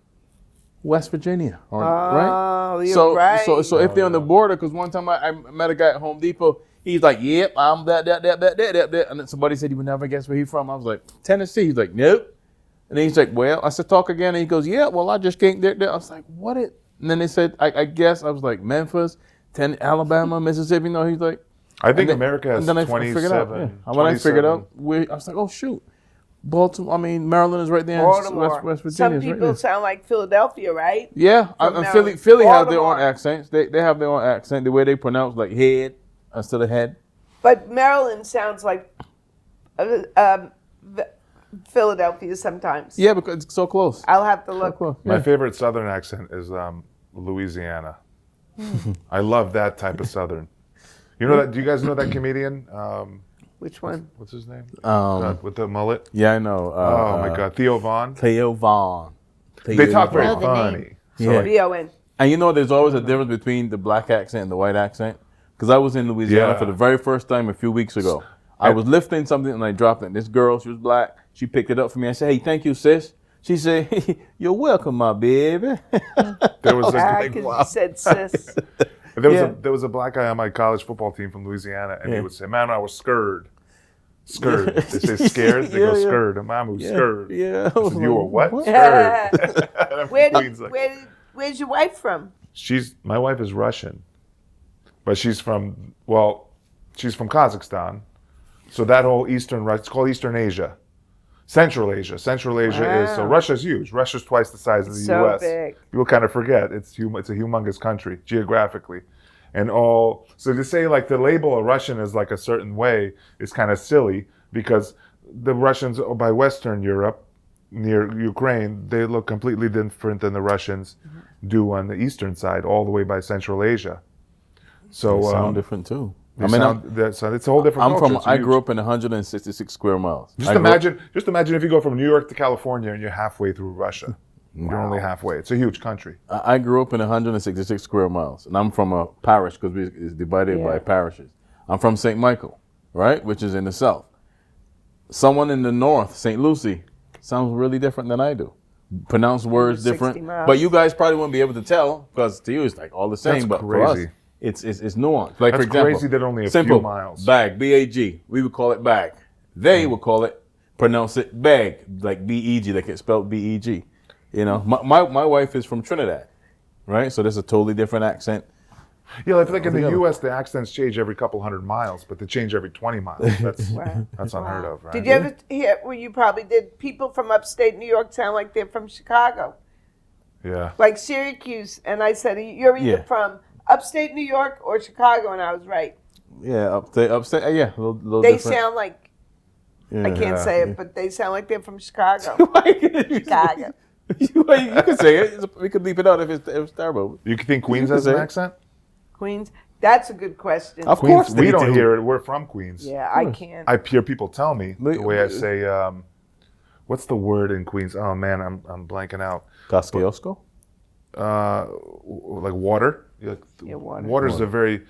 West Virginia, right? Oh, you're So right. so if they're on the border, because one time I met a guy at Home Depot, he's like, "Yep, I'm that," and then somebody said, "You would never guess where he's from." I was like, "Tennessee." He's like, "Nope," and then he's like, "Well," I said, "Talk again," and he goes, "Yeah, well, I just can't." There. I was like, "What it?" And then they said, "I guess." I was like, "Memphis, Alabama, Mississippi." No, he's like. I think And then- America has and then I figured it out. 27. Yeah. When I figured 27. out, I was like, "Oh shoot, Baltimore." I mean, Maryland is right there. Baltimore. West Virginia Some is right people there. sound like Philadelphia, right? Yeah, from and Maryland. Philly has their own Baltimore. accents. They have their own accent. The way they pronounce like head instead of head. But Maryland sounds like Philadelphia sometimes. Yeah, because it's so close. I'll have to So look. close. My Yeah. favorite Southern accent is Louisiana. I love that type of Southern. You know that? Do you guys know that comedian? Which one? What's his name? Um, With the mullet. Yeah, I know. Oh my God, Theo Vaughn. Theo Vaughn. They talk very know the funny. So Yeah. like, B-O-N. And you know, there's always a difference between the black accent and the white accent. Because I was in Louisiana Yeah. for the very first time a few weeks ago. I was lifting something and I dropped it. This girl, she was black. She picked it up for me. I said, "Hey, thank you, sis." She said, "You're welcome, my baby." there was Because you said sis. Yeah. there was a black guy on my college football team from Louisiana, and Yeah. he would say, "Man, I was scared." Scared. They say scared. They go Yeah, yeah. scared. And Mom was scared. Yeah. I said, "You were what?" Yeah. Scared. I'm Where from Queens, did, like, where's your wife from? my wife is Russian, but she's from Kazakhstan. So that whole it's called Eastern Asia. Central Asia is, so Wow. Russia's huge. Russia's twice the size of the So U.S. big. People kind of forget it's a humongous country geographically. So to say like to label a Russian as like a certain way is kind of silly because the Russians by Western Europe near Ukraine, they look completely different than the Russians do on the eastern side, all the way by Central Asia. So They sound different too. I mean, it's a whole different I'm culture. from. It's I huge. grew up in 166 square miles. Just imagine if you go from New York to California and you're halfway through Russia. You're only halfway. It's a huge country. I grew up in 166 square miles, and I'm from a parish because it's divided by parishes. I'm from St. Michael, right, which is in the south. Someone in the north, St. Lucie, sounds really different than I do. Pronounce words 60 different, miles. but you guys probably wouldn't be able to tell because to you it's like all the same. That's but for us, crazy. it's nuanced. Like That's for example, crazy that only a simple, few miles. Bag, B-A-G. We would call it bag. They would call it, pronounce it bag, like B-E-G, like it's spelled B-E-G. You know, my wife is from Trinidad, right? So there's a totally different accent. Yeah, like in the Altogether. U.S., the accents change every couple hundred miles, but they change every 20 miles. That's unheard of, right? Did you ever hear, well, you probably did, people from upstate New York sound like they're from Chicago, Yeah. like Syracuse. And I said, you're either Yeah. from upstate New York or Chicago, and I was right. Yeah, upstate. Yeah, a little They different. sound like, I Yeah. can't say it, but they sound like they're from Chicago. Chicago. You can say it. We could leave it out if it's terrible. You think Queens has an accent? Queens? That's a good question. Of Queens, course we they don't do. hear it. We're from Queens. Yeah, I can't. I hear people tell me the way I Wait. say, what's the word in Queens? Oh man, I'm blanking out. Kosciuszko? Like water. Like, water. Water's a very,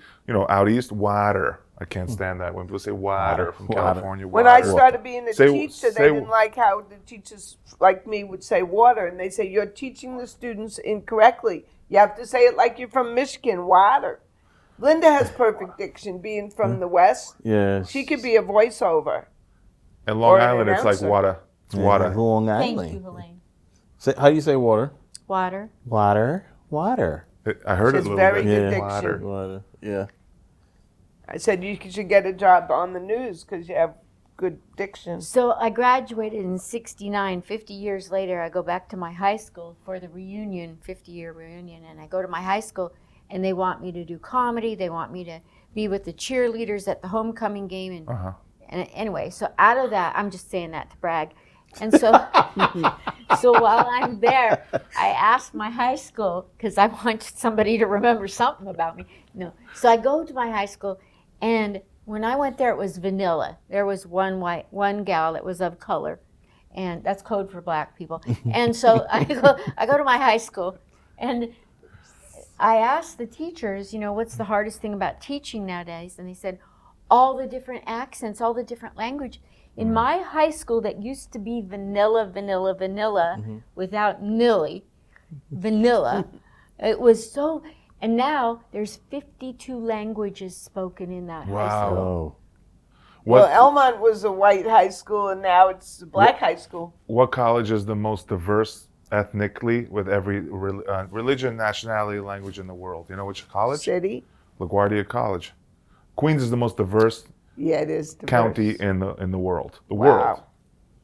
out east, water. I can't stand that when people say water from Water. California. When water. I started being a Say- teacher, they say- didn't like how the teachers like me would say water, and they say you're teaching the students incorrectly. You have to say it like you're from Michigan, water. Linda has perfect diction, being from the West. Yeah. She could be a voiceover. In Long or an Island, it's like announcer. water. It's water. Long Thank you, Island. Helaine. How do you say water? Water. Water. Water. I heard She it has a little very bit. good Yeah. diction. Water. Yeah. I said you should get a job on the news because you have good diction. So I graduated in 69. 50 years later, I go back to my high school for the reunion, 50-year reunion, and I go to my high school, and they want me to do comedy. They want me to be with the cheerleaders at the homecoming game. And anyway, so out of that, I'm just saying that to brag. And so, so while I'm there, I asked my high school, because I wanted somebody to remember something about me. No. So I go to my high school, and when I went there, it was vanilla. There was one gal that was of color, and that's code for black people. And so I go to my high school, and I asked the teachers, what's the hardest thing about teaching nowadays? And they said, all the different accents, all the different language. In my high school that used to be vanilla, without nilly, vanilla, it was so, and now there's 52 languages spoken in that high school. Oh. Well, What, Elmont was a white high school, and now it's a black high school. what college is the most diverse ethnically with every religion, nationality, language in the world? You know which college? City? LaGuardia College. Queens is the most diverse Yeah, it is. diverse. county in the world. The Wow. world.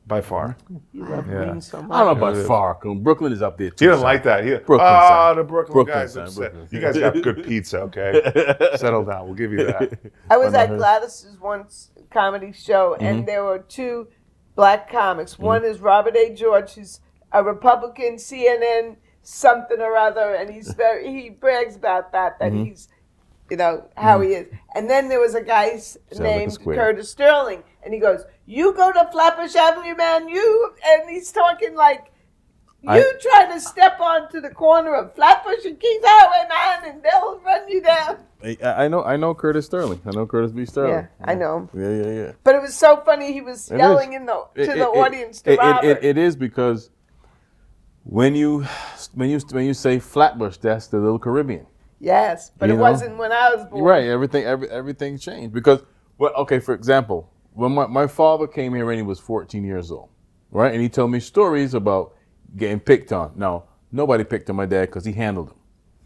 By far. You love Yeah. Queens so much. I don't know It about is. far. Brooklyn is up there too. He doesn't son. like that. Brooklyn side. The Brooklyn Brooklyn guys side, upset. Brooklyn You guys got good pizza, okay? Settle down. We'll give you that. I was at Another- Gladys's once comedy show, and there were two black comics. One is Robert A. George, who's a Republican, CNN something or other, and he brags about that he's, how he is. And then there was a guy like a named square. Curtis Sterling, and he goes, "You go to Flatbush Avenue, man, and he's talking like, you try to step onto the corner of Flatbush and Kings Highway, man, and they'll run you down." I know Curtis Sterling. I know Curtis B. Sterling. Yeah, I know him. Yeah. But it was so funny. He was It yelling is. to the audience to It Robert. it is because when you say Flatbush, that's the little Caribbean. Yes, but You it know? wasn't when I was born. You're right. Everything changed because for example, when my father came here when he was 14 years old, right, and he told me stories about getting picked on. Now nobody picked on my dad because he handled them.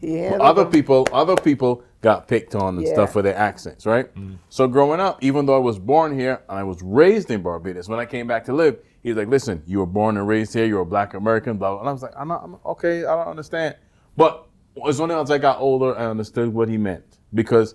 Yeah, Other people got picked on and stuff for their accents, right? So growing up, even though I was born here and I was raised in Barbados, when I came back to live, he was like, "Listen, you were born and raised here. You're a Black American." Blah, blah. And I was like, I'm okay. I don't understand. But it's only as I got older I understood what he meant because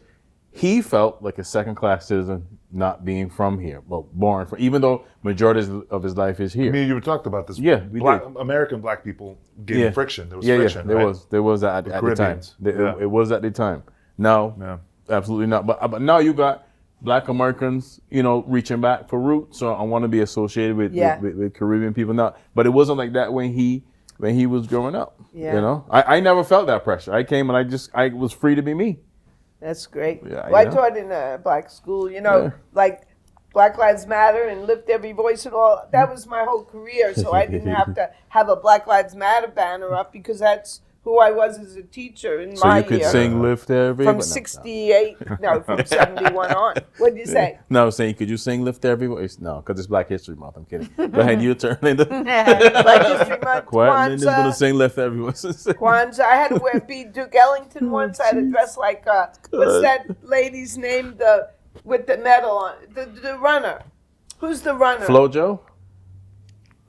he felt like a second-class citizen not being from here, well, born from, even though majority of his life is here. Me and you talked about this. Yeah, we did. American black people getting friction. There was Yeah, friction. there right? was. There was at the time. Caribbeans. It was at the time. Now, Yeah. absolutely not. But now you got Black Americans, reaching back for roots. So I want to be associated with Caribbean people now. But it wasn't like that when he was growing up. Yeah. I never felt that pressure. I came and I was free to be me. That's great. Yeah, Well, I yeah. taught in a black school, Yeah. like Black Lives Matter and Lift Every Voice and all. That was my whole career, so I didn't have to have a Black Lives Matter banner up because that's who I was as a teacher in So my you could year. sing "Lift Every." From but no. 68, from 71 on. What did you say? No, I was saying, could you sing "Lift Every Voice"? No, because it's Black History Month. I'm kidding. Go ahead, you turn, Linda. Black History Month, Quiet, Linda's gonna Kwanzaa. sing "Lift Every Voice." Kwanzaa. I had to be Duke Ellington once. I had to dress like, what's that lady's name with the medal on? The runner. Who's the runner? Flojo.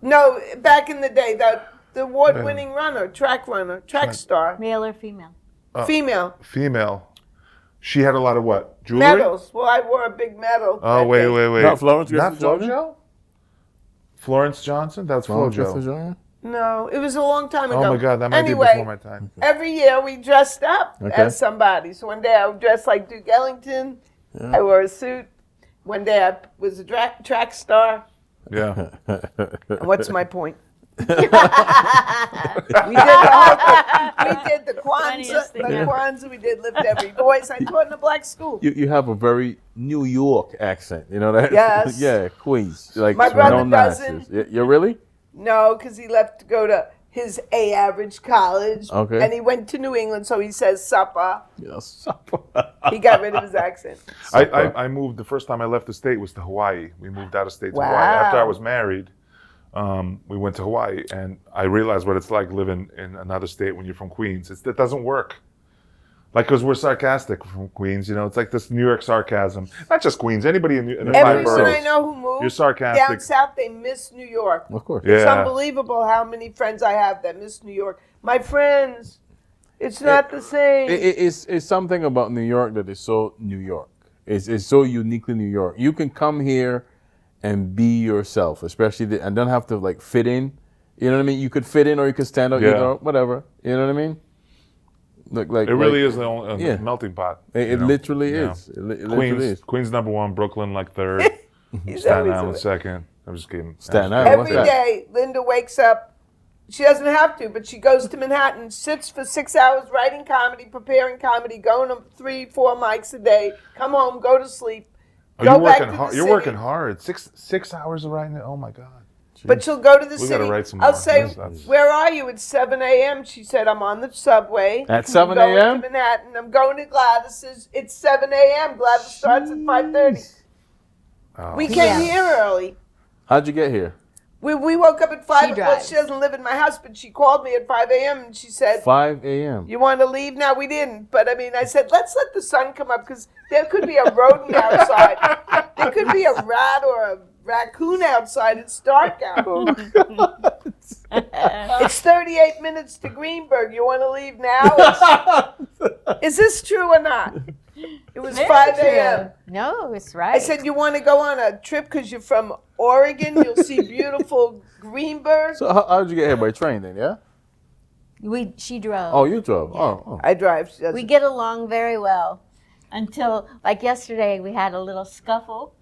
No, back in the day, the award-winning runner, track star. Male or female? Female. Female. She had a lot of what? Jewelry? Medals. Well, I wore a big medal. Oh, that wait. day. Not Florence Not Griffith Joyner? Flojo? Florence Johnson? That's Florence Flojo. Griffith Joyner? No, it was a long time ago. Oh my God, that might anyway, be before my time. every year we dressed up Okay. as somebody. So one day I was dressed like Duke Ellington. I wore a suit. One day I was a track star. Yeah. And what's my point? We did the whole thing. We did the Funniest thing ever. Kwanzaa. We did Lift Every Voice. I taught in a black school. You have a very New York accent, you know that? Yes. Yeah, Queens. Like My brother no doesn't. nonsense. You really? No, because he left to go to his A-average college. Okay. And he went to New England, so he says supper. Yes. He got rid of his accent. I moved, the first time I left the state was to Hawaii. We moved out of state to Hawaii. Wow. After I was married, we went to Hawaii, and I realized what it's like living in another state when you're from Queens. It doesn't work. Like, because we're sarcastic from Queens, you know, it's like this New York sarcasm. Not just Queens, anybody in the five Everyone boroughs. I know who moved You're sarcastic. down south, they miss New York. Of course. It's Yeah. unbelievable how many friends I have that miss New York. My friends, it's not the same. It's something about New York that is so New York. It's so uniquely New York. You can come here and be yourself, especially and don't have to like fit in. You know what I mean? You could fit in or you could stand out, Yeah. you know, whatever. You know what I mean? Like It really is the only yeah. melting pot. It you know? literally Yeah. is. It literally is. Queens number one, Brooklyn like third, He's Staten always Island a- second. I'm just kidding. Staten I'm Island, just Every what's that? day, Linda wakes up. She doesn't have to, but she goes to Manhattan, sits for 6 hours writing comedy, preparing comedy, going to 3-4 mics a day, come home, go to sleep, Oh, go you're back working to hard. the You're city. working hard. Six hours of writing it. Oh my God. But she'll go to the We city. gotta write some I'll more. say, That's- "Where are you?" It's 7 a.m. She said, "I'm on the subway." At 7 I'm going a.m.? to Manhattan. I'm going to Gladys's. It's 7 a.m. Gladys starts at 5:30. Oh. We came Yeah. here early. How'd you get here? We woke up at 5. She Well, drives. she doesn't live in my house, but she called me at 5 a.m. and she said, 5 a.m. "You want to leave now?" We didn't, but I mean, I said, "Let's let the sun come up because there could be a rodent outside. There could be a rat or a raccoon outside. It's dark out. It's 38 minutes to Greenberg. You want to leave now?" Is this true or not? It was 5 a.m. No, it's right. I said, "You want to go on a trip because you're from Oregon? You'll see beautiful Greenberg." So how'd you get here? By train then, yeah? She drove. Oh, you drove. Oh. I drive. She doesn't. We get along very well until, like yesterday, we had a little scuffle.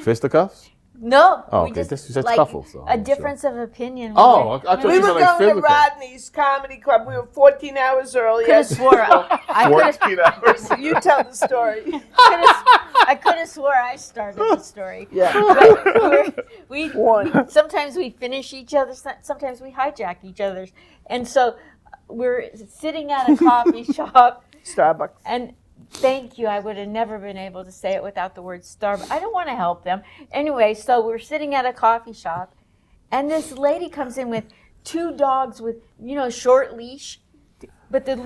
Fisticuffs? No, Oh, we okay. just This you said like scuffle, so a I'm difference of opinion. Oh, I thought We you were meant like going to physical. Rodney's Comedy Club. We were 14 hours early. Could have swore I could have 14 hours. You tell the story. I could have swore I started the story. Yeah. But we One. sometimes we finish each other's. Sometimes we hijack each other's, and so we're sitting at a coffee shop. Starbucks. And thank you. I would have never been able to say it without the word Starbucks. I don't want to help them. Anyway, so we're sitting at a coffee shop, and this lady comes in with 2 dogs with, short leash. But the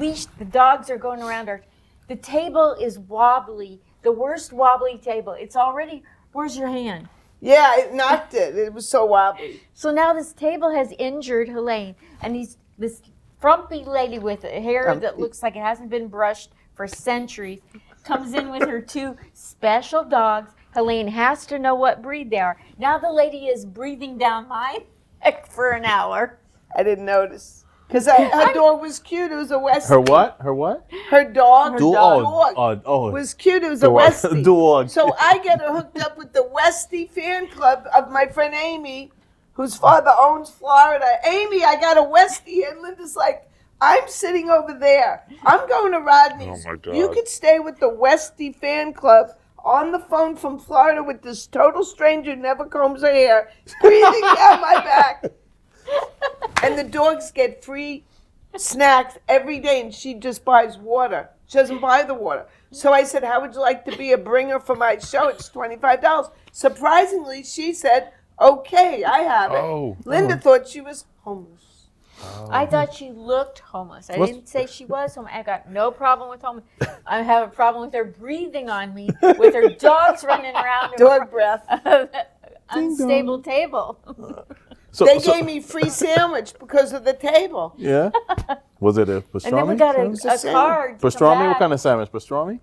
dogs are going around her. The table is wobbly, the worst wobbly table. It's already, where's your hand? Yeah, it knocked it. It was so wobbly. So now this table has injured Helaine, and this frumpy lady with hair that looks like it hasn't been brushed for centuries comes in with her 2 special dogs. Helaine has to know what breed they are. Now the lady is breathing down my neck for an hour. I didn't notice. Because her dog was cute. It was a Westie. Her what? Her what? Her dog, Dog. was cute. It was a Dog. Westie. Dog. So I get her hooked up with the Westie fan club of my friend Amy, whose father owns Florida. Amy, I got a Westie. And Linda's like, "I'm sitting over there. I'm going to Rodney's. Oh, my God. You could stay with the Westie fan club on the phone from Florida with this total stranger who never combs her hair, breathing down my back." And the dogs get free snacks every day, and she just buys water. She doesn't buy the water. So I said, "How would you like to be a bringer for my show? It's $25. Surprisingly, she said, "Okay, I have it." Oh. Linda thought she was homeless. I thought she looked homeless. I What's- didn't say she was homeless. I got no problem with homeless. I have a problem with her breathing on me, with her dogs running around Dog breath. an unstable table. They gave me free sandwich because of the table. Yeah. Was it a pastrami? And then we got a sandwich? card. to come Pastrami? What back. kind of sandwich? Pastrami?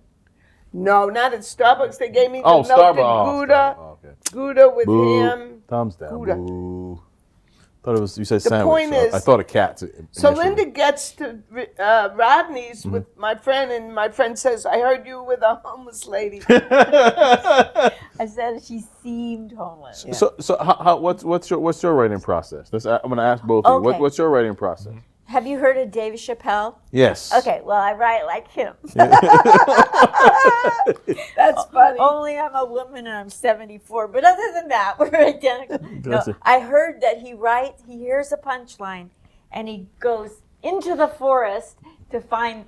No, not at Starbucks. They gave me the Oh, melted Starbucks. Oh, Gouda, Starbucks. Oh, okay. Gouda with Boo. ham. Thumbs down. Gouda. Boo. Thought it was. You said The sandwich. point so is- I thought of cats. So initially. Linda gets to Rodney's Mm-hmm. with my friend, and my friend says, "I heard you with a homeless lady." I said she seemed homeless. So what's your writing process? I'm going to ask both of you. Okay. What's your writing process? Have you heard of Dave Chappelle? Yes. Okay, well, I write like him. That's funny. Only I'm a woman and I'm 74. But other than that, we're identical. No, That's it. I heard that he hears a punchline, and he goes into the forest to find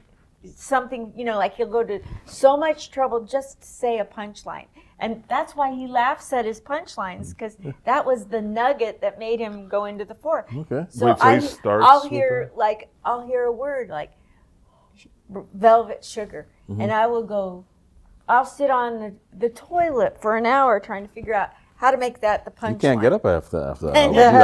something, like he'll go to so much trouble just to say a punchline. And that's why he laughs at his punchlines, because that was the nugget that made him go into the forest. Okay. So Wait, so he starts I'll with hear a word like velvet sugar, Mm-hmm. and I'll sit on the toilet for an hour trying to figure out how to make that the punchline. You can't get up after that. I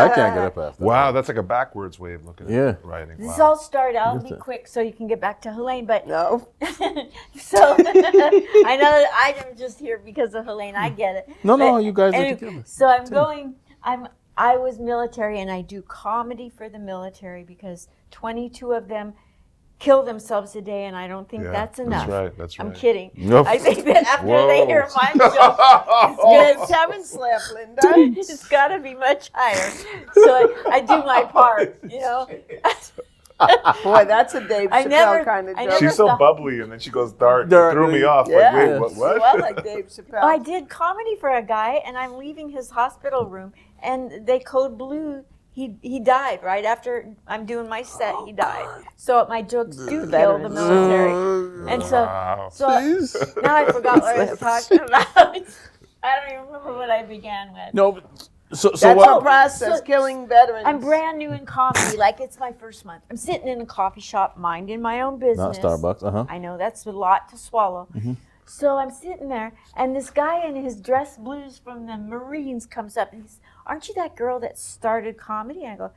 can't get up after. Wow, that's like a backwards way of looking Yeah. at writing. This Wow. all started. I'll be quick so you can get back to Helaine. But No. so I know that I'm just here because of Helaine. I get it. No, But you guys are anyway, together. So I was military, and I do comedy for the military because 22 of them kill themselves a day, and I don't think Yeah, that's enough. That's right. I'm kidding. Nope. I think that after Whoa. they hear my joke, James haven't slept, Linda. it's got to be much higher. So I do my part, Boy, that's a Dave I Chappelle never- kind of I joke. never- She's so thought- bubbly, and then she goes dark. It Dark. threw me off. Yeah. Like, wait, what? Well, like Dave Chappelle. I did comedy for a guy, and I'm leaving his hospital room, and they code blue. He died right after I'm doing my set. He died. So my jokes do kill the military, and Wow. so now I forgot what I was talking about. I don't even remember what I began with. No. but- So That's what? our process, so- killing veterans. I'm brand new in comedy, like it's my first month. I'm sitting in a coffee shop, minding my own business. Not Starbucks. I know that's a lot to swallow. So I'm sitting there, and this guy in his dress blues from the Marines comes up, and he's, "Aren't you that girl that started comedy?" And I go,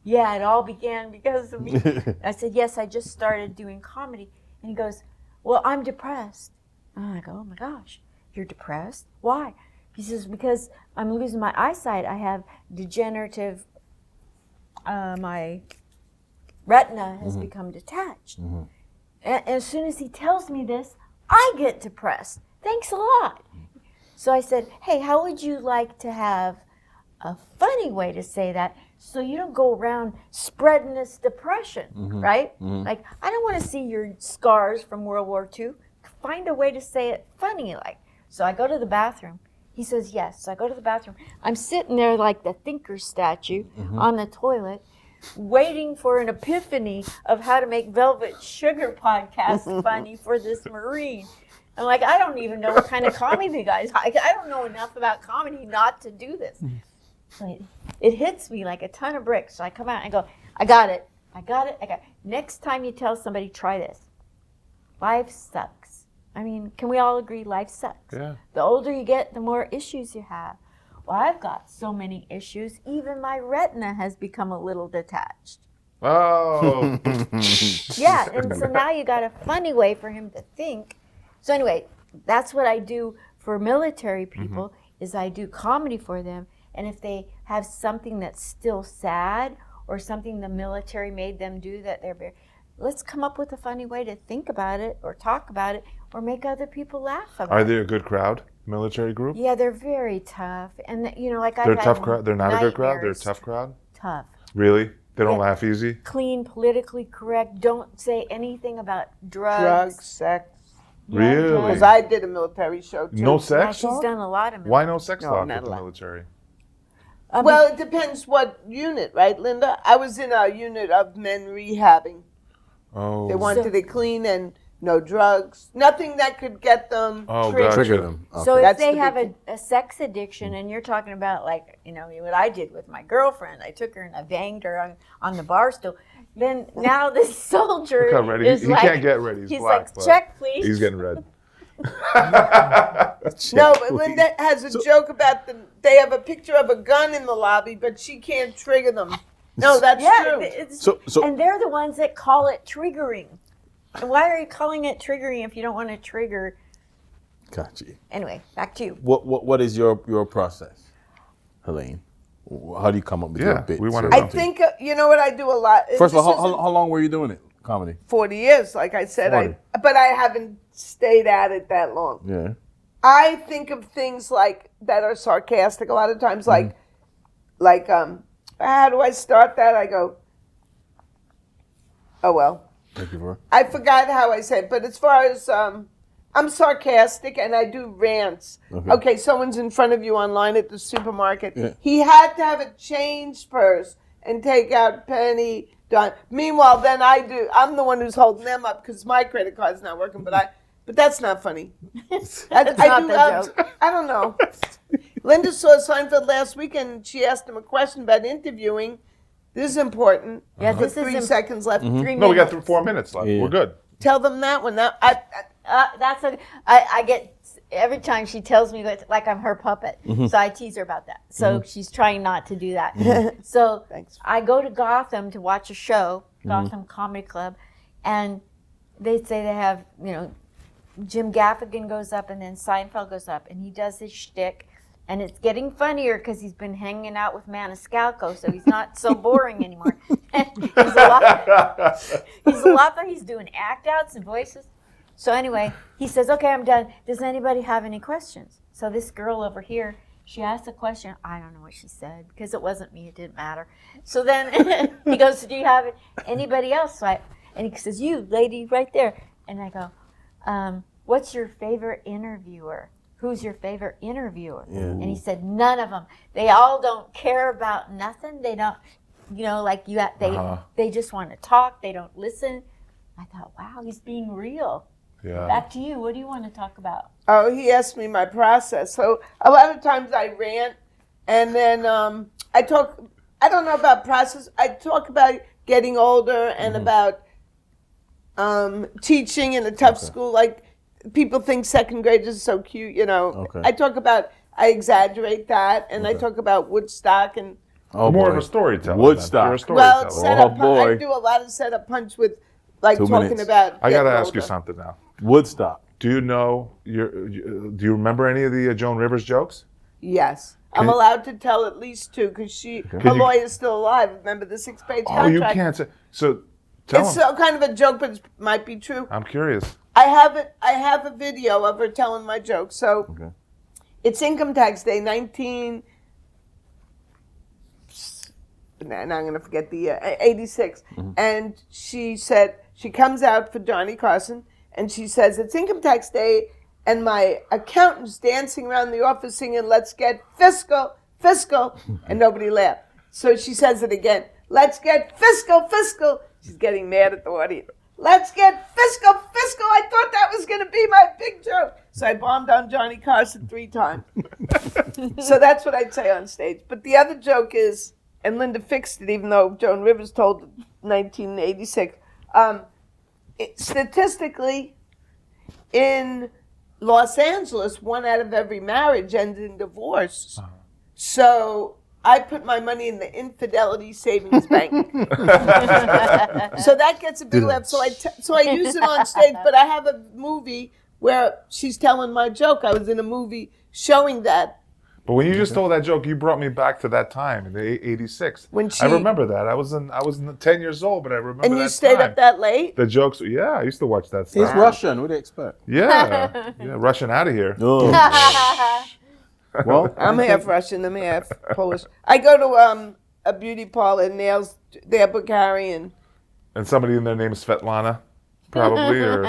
"Yeah, it all began because of me." I said, "Yes, I just started doing comedy." And he goes, "Well, I'm depressed." And I go, "Oh my gosh, you're depressed? Why?" He says, "Because I'm losing my eyesight. I have degenerative, my retina has become detached." And as soon as he tells me this, I get depressed. Thanks a lot. So I said, "Hey, how would you like to have a funny way to say that so you don't go around spreading this depression, right? Like, I don't want to see your scars from World War II. Find a way to say it funny like." So I go to the bathroom. He says, "Yes." So I go to the bathroom. I'm sitting there like the thinker statue on the toilet, waiting for an epiphany of how to make Velvet Sugar podcast funny for this Marine. I'm like, I don't even know what kind of comedy the guys. I don't know enough about comedy not to do this. So it hits me like a ton of bricks. So I come out and I go, I got it. Next time you tell somebody, try this. Life sucks. I mean, can we all agree life sucks? Yeah. The older you get, the more issues you have. Well, I've got so many issues, even my retina has become a little detached. Oh. Yeah, and so now you got a funny way for him to think. So anyway, that's what I do for military people, is I do comedy for them. And if they have something that's still sad or something the military made them do that they're very, let's come up with a funny way to think about it or talk about it or make other people laugh about Are it. they a good crowd? Military group? Yeah, they're very tough. And, like I've They're a had tough crowd. They're not a good crowd. They're a nightmares. tough crowd. Tough. Really? They don't Yeah. laugh easy. Clean, politically correct. Don't say anything about drugs, sex. Really? Because I did a military show too. No Yeah, sex she's talk? done a lot of Why no sex No, talk not with the allowed. military? Well, it depends what unit, right, Linda? I was in a unit of men rehabbing. Oh. They wanted it clean and no drugs, nothing that could get them. Oh, triggered. gotcha. Trigger them. So if That's they the have big a sex addiction, and you're talking about like, what I did with my girlfriend, I took her and I banged her on the bar stool. Then now this soldier Look how ready. is He like, can't get ready. He's black. like, but check please. He's getting red. No, but Linda has a joke about they have a picture of a gun in the lobby, but she can't trigger them. No, that's true. And they're the ones that call it triggering. And why are you calling it triggering if you don't want to trigger? Gotcha. Anyway, back to you. What is your process, Helaine? How do you come up with your bits? we want to I know. think, you know what I do a lot? First of all, how long were you doing it, comedy? 40 years, like I said. 40. But I haven't stayed at it that long. Yeah. I think of things like that are sarcastic a lot of times, like how do I start that? I go, oh well. Thank you, bro. I forgot how I said, but as far as I'm sarcastic and I do rants. Okay, someone's in front of you online at the supermarket. Yeah. He had to have a change purse and take out penny dime. Meanwhile, then I'm the one who's holding them up because my credit card's not working. But that's not funny. I don't know. Linda saw Seinfeld last weekend and she asked him a question about interviewing. This is important. Yeah, With 3 seconds left. 3 minutes. No, we got 4 minutes left. Yeah. We're good. Tell them that one. That's I get every time she tells me that like I'm her puppet. So I tease her about that. So she's trying not to do that. So Thanks. I go to Gotham to watch a show, Gotham Comedy Club, and they say they have, Jim Gaffigan goes up and then Seinfeld goes up and he does his shtick. And it's getting funnier because he's been hanging out with Maniscalco, so he's not so boring anymore. he's a lot fun. He's doing act outs and voices. So anyway, he says, okay, I'm done. Does anybody have any questions? So this girl over here, she asked a question. I don't know what she said because it wasn't me. It didn't matter. So then he goes, do you have anybody else? And he says, you, lady, right there. And I go, what's your favorite interviewer? Who's your favorite interviewer? Yeah. And he said, none of them. They all don't care about nothing. They don't, they just want to talk. They don't listen. I thought, wow, he's being real. Yeah. Back to you. What do you want to talk about? Oh, he asked me my process. So a lot of times I rant and then I talk, I don't know about process. I talk about getting older and about teaching in a tough school. Like, people think second graders are so cute, Okay. I talk about, I exaggerate that, and I talk about Woodstock and More of a storyteller. Woodstock. You're a storyteller. well, setup. boy. I do a lot of setup punch with, like 2 talking minutes. about. I got to getting ask you older. something now. Woodstock. Do you know do you remember any of the Joan Rivers jokes? Yes, I'm you- allowed to tell at least 2 because her Can you- lawyer's still alive. Remember the 6-page Oh, contract? you can't say. So tell It's him. kind of a joke, but it might be true. I'm curious. I have a video of her telling my joke. So Okay. it's income tax day, 19. Now I'm going to forget the year, 86. And she said, she comes out for Johnny Carson, and she says, it's income tax day, and my accountant's dancing around the office singing, let's get fiscal, fiscal, and nobody laughed. So she says it again, let's get fiscal, fiscal. She's getting mad at the audience. Let's get fiscal, fiscal. I thought that was going to be my big joke. So I bombed on Johnny Carson 3 times. So that's what I'd say on stage. But the other joke is, and Linda fixed it, even though Joan Rivers told it 1986. Statistically, in Los Angeles, 1 out of every marriage ends in divorce. So I put my money in the infidelity savings bank. So that gets a big laugh. So I use it on stage, but I have a movie where she's telling my joke. I was in a movie showing that. But when you just told that joke, you brought me back to that time in the '86. When I remember that. I was 10 years old, but I remember And that you stayed time. up that late? The jokes, yeah, I used to watch that He's stuff. Russian. What do you expect? Yeah, rushing out of here. Oh. Well, I'm half Russian, I'm half Polish. I go to a beauty parlor and nails, they have Bukhari and, And somebody in their name is Svetlana, probably, or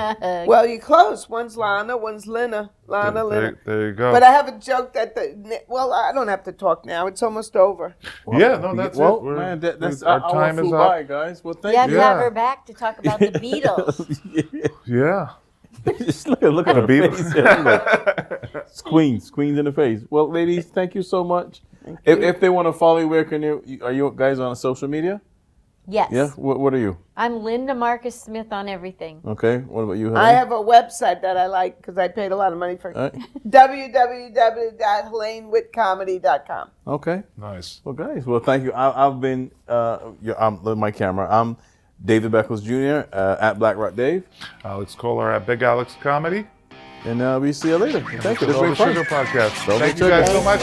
well, you're close. One's Lana, one's Lina. Lana, Lina. there you go. But I have a joke that I don't have to talk now. It's almost over. Yeah, no, that's it. well, We're- man, that's our our time time is flew up. by, guys. Well, thank You have you. to have Yeah. her back to talk about the Beatles. Yeah. Just look at The her Beatles. face. It's Queens in the face. Well, ladies, thank you so much. If they want to follow you, where can you? Are you guys on social media? Yes. Yeah. What are you? I'm Linda Marcus Smith on everything. Okay. What about you? I Helaine? have a website that I like because I paid a lot of money for it. All right. www.HelaineWittComedy.com. Okay. Nice. Well, guys. Well, thank you. I've been. I'm my camera. I'm David Beckles Jr. At Black Rock Dave, Alex Kohler at Big Alex Comedy. and we see you later. Thank you. This Over was fun. Sugar Podcast. Double Thank you sugar. guys so much.